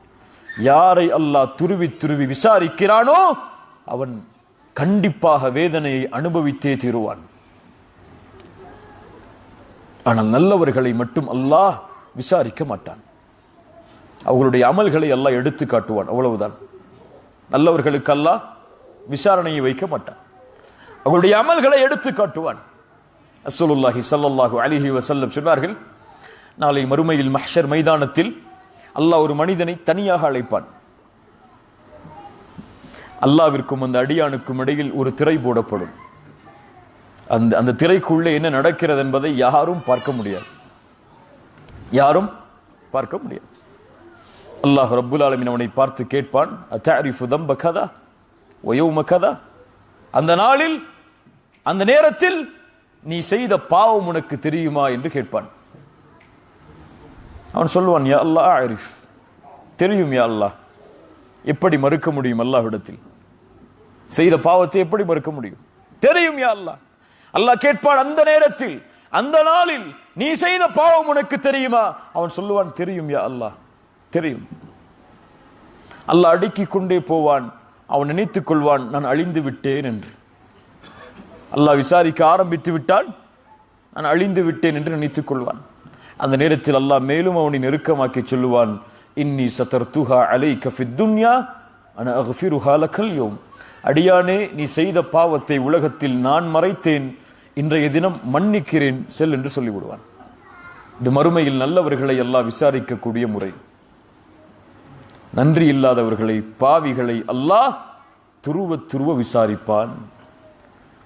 யாரை அல்லாஹ் துருவி துருவி விசாரிக்கிறானோ அவன் கண்டிப்பாக வேதனையை அனுபவித்தே தீருவான். ஆனால் நல்லவர்களை மட்டும் அல்லாஹ் விசாரிக்க மாட்டான். அவர்களுடைய அமல்களை அல்லாஹ் எடுத்து காட்டுவான், அவ்வளவுதான். நல்லவர்களுக்கு அல்லாஹ் விசாரணையை வைக்க மாட்டான், அவர்களுடைய அமல்களை எடுத்து காட்டுவான். ரசூலுல்லாஹி ஸல்லல்லாஹு அலைஹி வஸல்லம் சொன்னார்கள், நாளை மறுமையில் மஹ்ஷர் மைதானத்தில் அல்லாஹ் ஒரு மனிதனை தனியாக அழைப்பான். அல்லாஹ்விற்கும் அந்த அடியானுக்கும் இடையில் ஒரு திரை போடப்படும். அந்த திரைக்குள்ளே என்ன நடக்கிறது என்பதை யாரும் பார்க்க முடியாது, யாரும் பார்க்க முடியாது. அல்லாஹ் ரப்புல் ஆலமீன் அவனை பார்த்து கேட்பான், அத்தஅரிஃபு தம்ப கதா வ யௌம கதா. அந்த நாளில், அந்த நேரத்தில் நீ செய்த பாவம் உனக்கு தெரியுமா என்று கேட்பான். அவன் சொல்லுவான், யா அல்லாஹ் அரிஃப், தெரியும் யா அல்லாஹ். எப்படி மறுக்க முடியும் அல்லாஹ்விடத்தில்? செய்த பாவத்தை எப்படி மறுக்க முடியும்? தெரியும் யா அல்லாஹ். அல்லாஹ் கேட்பான் அந்த நேரத்தில், அந்த நாளில், நீ செய்த பாவம் உனக்கு தெரியுமா? அவன் சொல்லுவான், தெரியும் யா அல்லாஹ், தெரியும். அல்லாஹ் அடுக்கிக் கொண்டே போவான். அவன் நினைத்துக் கொள்வான், நான் அழிந்து விட்டேன் என்று. அல்லாஹ் விசாரிக்க ஆரம்பித்து விட்டான், நான் அழிந்து விட்டேன் என்று நினைத்துக் கொள்வான். அந்த நேரத்தில் அல்லாஹ் மேலும் அவனை நெருக்கமாக்கி சொல்லுவான், இன்னி சதர்துஹா அலைக ஃபித் துன்யா அன அக்ஃபிருஹா லக்கல் யௌம். அடியானே, நீ செய்த பாவத்தை உலகத்தில் நான் மறைத்தேன், இன்றைய தினம் மன்னிக்கிறேன், செல் என்று சொல்லிவிடுவான். இது மறுமையில் நல்லவர்களை அல்லாஹ் விசாரிக்கக்கூடிய முறை. நன்றி இல்லாதவர்களை, பாவிகளை அல்லாஹ் துருவ விசாரிப்பான்.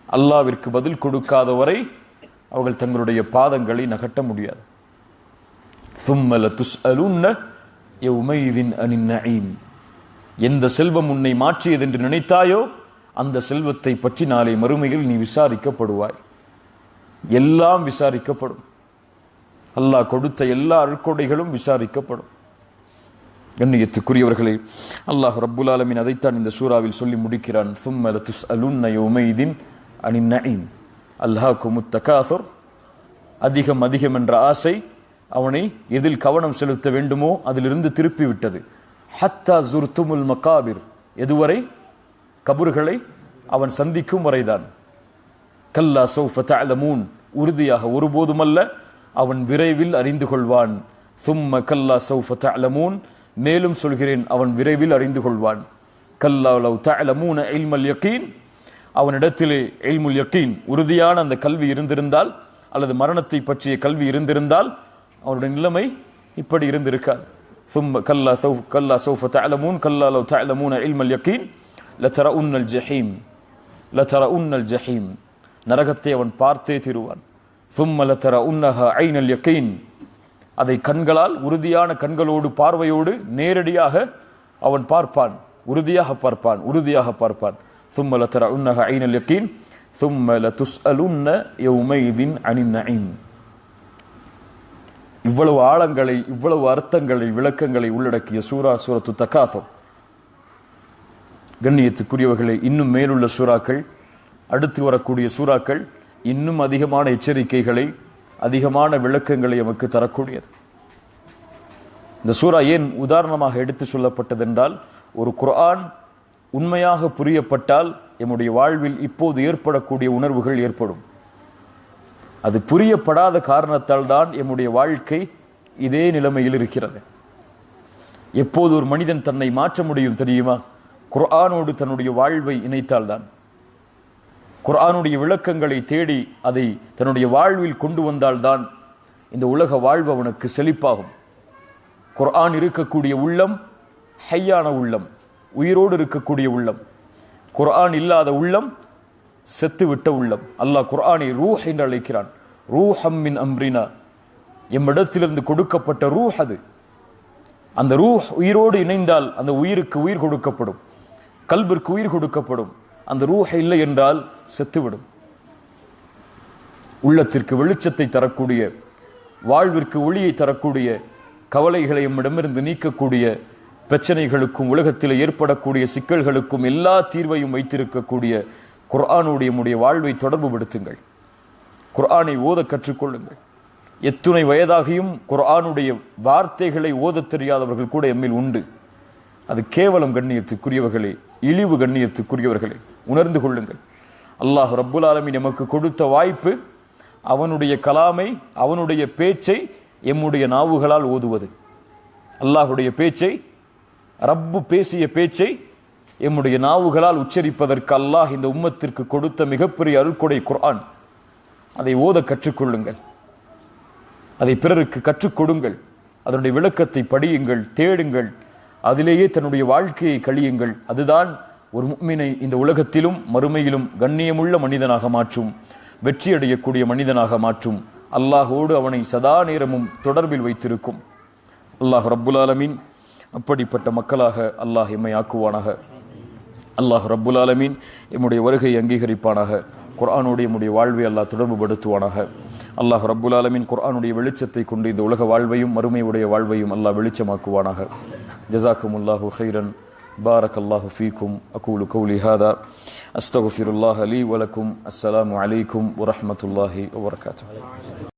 அல்லாவிற்கு பதில் கொடுக்காத வரை அவர்கள் தங்களுடைய பாதங்களை நகட்ட முடியாது. ثُمَّ لَتُسْأَلُنَّ يَوْمَئِذٍ عَنِ النَّعِيمِ. எந்த செல்வம் உன்னை மாற்றியது என்று நினைத்தாயோ அந்த செல்வத்தை பற்றி நாளை மறுமையில் நீ விசாரிக்கப்படுவாய். எல்லாம் விசாரிக்கப்படும். அல்லாஹ் கொடுத்த எல்லா அருட்கொடைகளும் விசாரிக்கப்படும். கண்ணியத்துக்குரியவர்களே, அல்லாஹ் ரப்புல் ஆலமீன் அதைத்தான் இந்த சூறாவில் சொல்லி முடிக்கிறான். ثُمَّ لَتُسْأَلُنَّ يَوْمَئِذٍ عَنِ النَّعِيمِ. அல்ஹாகுமு தகாசுர். அதிகம் அதிகம் என்ற ஆசை அவனை எதில் கவனம் செலுத்த வேண்டுமோ அதிலிருந்து திருப்பி விட்டது. ஹத்தா ஜுர்துமுல் மகாபிர். எதுவரை? கபறுகளை அவன் சந்திக்கும் வரைதான். கல்லா சௌஃப தஅலமூன். உறுதியாக ஒருபோதுமல்ல, அவன் விரைவில் அறிந்து கொள்வான். சும்ம கல்லா சௌஃப தஅலமூன். மேலும் சொல்கிறேன், அவன் விரைவில் அறிந்து கொள்வான். கல்லா லவ் தஅலமூன இல்மல் யகீன். அவனிடத்திலே இல்முல் யகீன், உறுதியான அந்த கல்வி இருந்திருந்தால், அல்லது மரணத்தை பற்றிய கல்வி இருந்திருந்தால், அவனுடைய நிலைமை இப்படி இருந்திருக்காது. ثم كلا سوف تعلمون كلا لو تعلمون علم اليقين لترون الجحيم لترون الجحيم. நரகத்தை அவன் பார்த்தே தீருவான். ثم لترونها عين اليقين. அதை கண்களால், உறுதியான கண்களோடு, பார்வையோடு நேரடியாக அவன் பார்ப்பான். உறுதியாக பார்ப்பான். ثم لترونها عين اليقين ثم لتسألن يومئذ عن النعيم. இவ்வளவு ஆழங்களை, இவ்வளவு அர்த்தங்களை, விளக்கங்களை உள்ளடக்கிய சூரத்து தகாசுர். கண்ணியத்துக்குரியவர்களே, இன்னும் மேலுள்ள சூறாக்கள், அடுத்து வரக்கூடிய சூறாக்கள் இன்னும் அதிகமான எச்சரிக்கைகளை, அதிகமான விளக்கங்களை நமக்கு தரக்கூடியது. இந்த சூரா ஏன் உதாரணமாக எடுத்து சொல்லப்பட்டதென்றால், ஒரு குர்ஆன் உண்மையாக புரியப்பட்டால் நம்முடைய வாழ்வில் இப்போது ஏற்படக்கூடிய உணர்வுகள் ஏற்படும். அது புரியப்படாத காரணத்தால் தான் நம்முடைய வாழ்க்கை இதே நிலைமையில் இருக்கிறது. எப்போது ஒரு மனிதன் தன்னை மாற்ற முடியும் தெரியுமா? குர்ஆனோடு தன்னுடைய வாழ்வை இணைத்தால்தான். குர்ஆனுடைய விளக்கங்களை தேடி அதை தன்னுடைய வாழ்வில் கொண்டு வந்தால்தான் இந்த உலக வாழ்வு அவனுக்கு செழிப்பாகும். குர்ஆன் இருக்கக்கூடிய உள்ளம் ஹையான உள்ளம், உயிரோடு இருக்கக்கூடிய உள்ளம். குர்ஆன் இல்லாத உள்ளம் செத்துவிட்ட உள்ளம். அல்லாஹ் குர்ஆனை ரூஹ் என்று அழைக்கிறான். ரூஹம் மின் அம்ரினா. எம்மிடத்திலிருந்து கொடுக்கப்பட்ட ரூஹ் அது. அந்த ரூஹ் உயிரோடு இணைந்தால் அந்த உயிருக்கு உயிர் கொடுக்கப்படும், கல்பிற்கு உயிர் கொடுக்கப்படும். அந்த ரூஹ் இல்லை என்றால் செத்துவிடும். உள்ளத்திற்கு வெளிச்சத்தை தரக்கூடிய, வாழ்விற்கு ஒளியை தரக்கூடிய, கவலைகளை எம்மிடமிருந்து நீக்கக்கூடிய, பிரச்சனைகளுக்கும் உலகத்தில் ஏற்படக்கூடிய சிக்கல்களுக்கும் எல்லா தீர்வையும் வைத்திருக்கக்கூடிய குர்ஆனுடைய நம்முடைய வாழ்வை தொடர்பு படுத்துங்கள். குர்ஆனை ஓத கற்றுக்கொள்ளுங்கள். எத்துணை வயதாகியும் குர்ஆனுடைய வார்த்தைகளை ஓதத் தெரியாதவர்கள் கூட எம்மில் உண்டு. அது கேவலம் கண்ணியத்துக்குரியவர்களே, இழிவு கண்ணியத்துக்குரியவர்களே, உணர்ந்து கொள்ளுங்கள். அல்லாஹ் ரப்புல் ஆலமீன் நமக்கு கொடுத்த வாய்ப்பு அவனுடைய கலாமை, அவனுடைய பேச்சை எம்முடைய நாவுகளால் ஓதுவது. அல்லாஹுடைய பேச்சை, ரப்பு பேசிய பேச்சை எம்முடைய நாவுகளால் உச்சரிப்பதற்கு அல்லாஹ் இந்த உம்மத்திற்கு கொடுத்த மிகப்பெரிய அருள்கொடை குர்ஆன். அதை ஓத கற்றுக்கொள்ளுங்கள், அதை பிறருக்கு கற்றுக் கொடுங்கள், அதனுடைய விளக்கத்தை படியுங்கள், தேடுங்கள், அதிலேயே தன்னுடைய வாழ்க்கையை கழியுங்கள். அதுதான் ஒரு முஃமினை இந்த உலகத்திலும் மறுமையிலும் கண்ணியமுள்ள மனிதனாக மாற்றும், வெற்றி அடையக்கூடிய மனிதனாக மாற்றும், அல்லாஹோடு அவனை சதா நேரமும் தொடர்பில் வைத்திருக்கும். அல்லாஹ் ரப்புல் ஆலமீன் அப்படிப்பட்ட மக்களாக அல்லாஹ் எம்மை ஆக்குவானாக. அல்லாஹ் ரப்புல் ஆலமீன் எம்முடைய வருகை அங்கீகரிப்பானாக. குர்ஆனோடு எம்முடைய வாழ்வை அல்லாஹ் தொடர்பு படுத்துவானாக. அல்லாஹ் ரப்புல் ஆலமீன் குர்ஆனுடைய வெளிச்சத்தை கொண்டு இந்த உலக வாழ்வையும் மறுமையுடைய வாழ்வையும் அல்லாஹ் வெளிச்சமாக்குவானாக. ஜஸாக்குமுல்லாஹு கைரன். பாரக்கல்லாஹு ஃபீக்கும். அகூலு கௌலி ஹாதா அஸ்தக்ஃபிருல்லாஹ லீ வலக்கும். அஸ்ஸலாமு அலைக்கும் வரஹ்மத்துல்லாஹி வபரகாத்துஹு.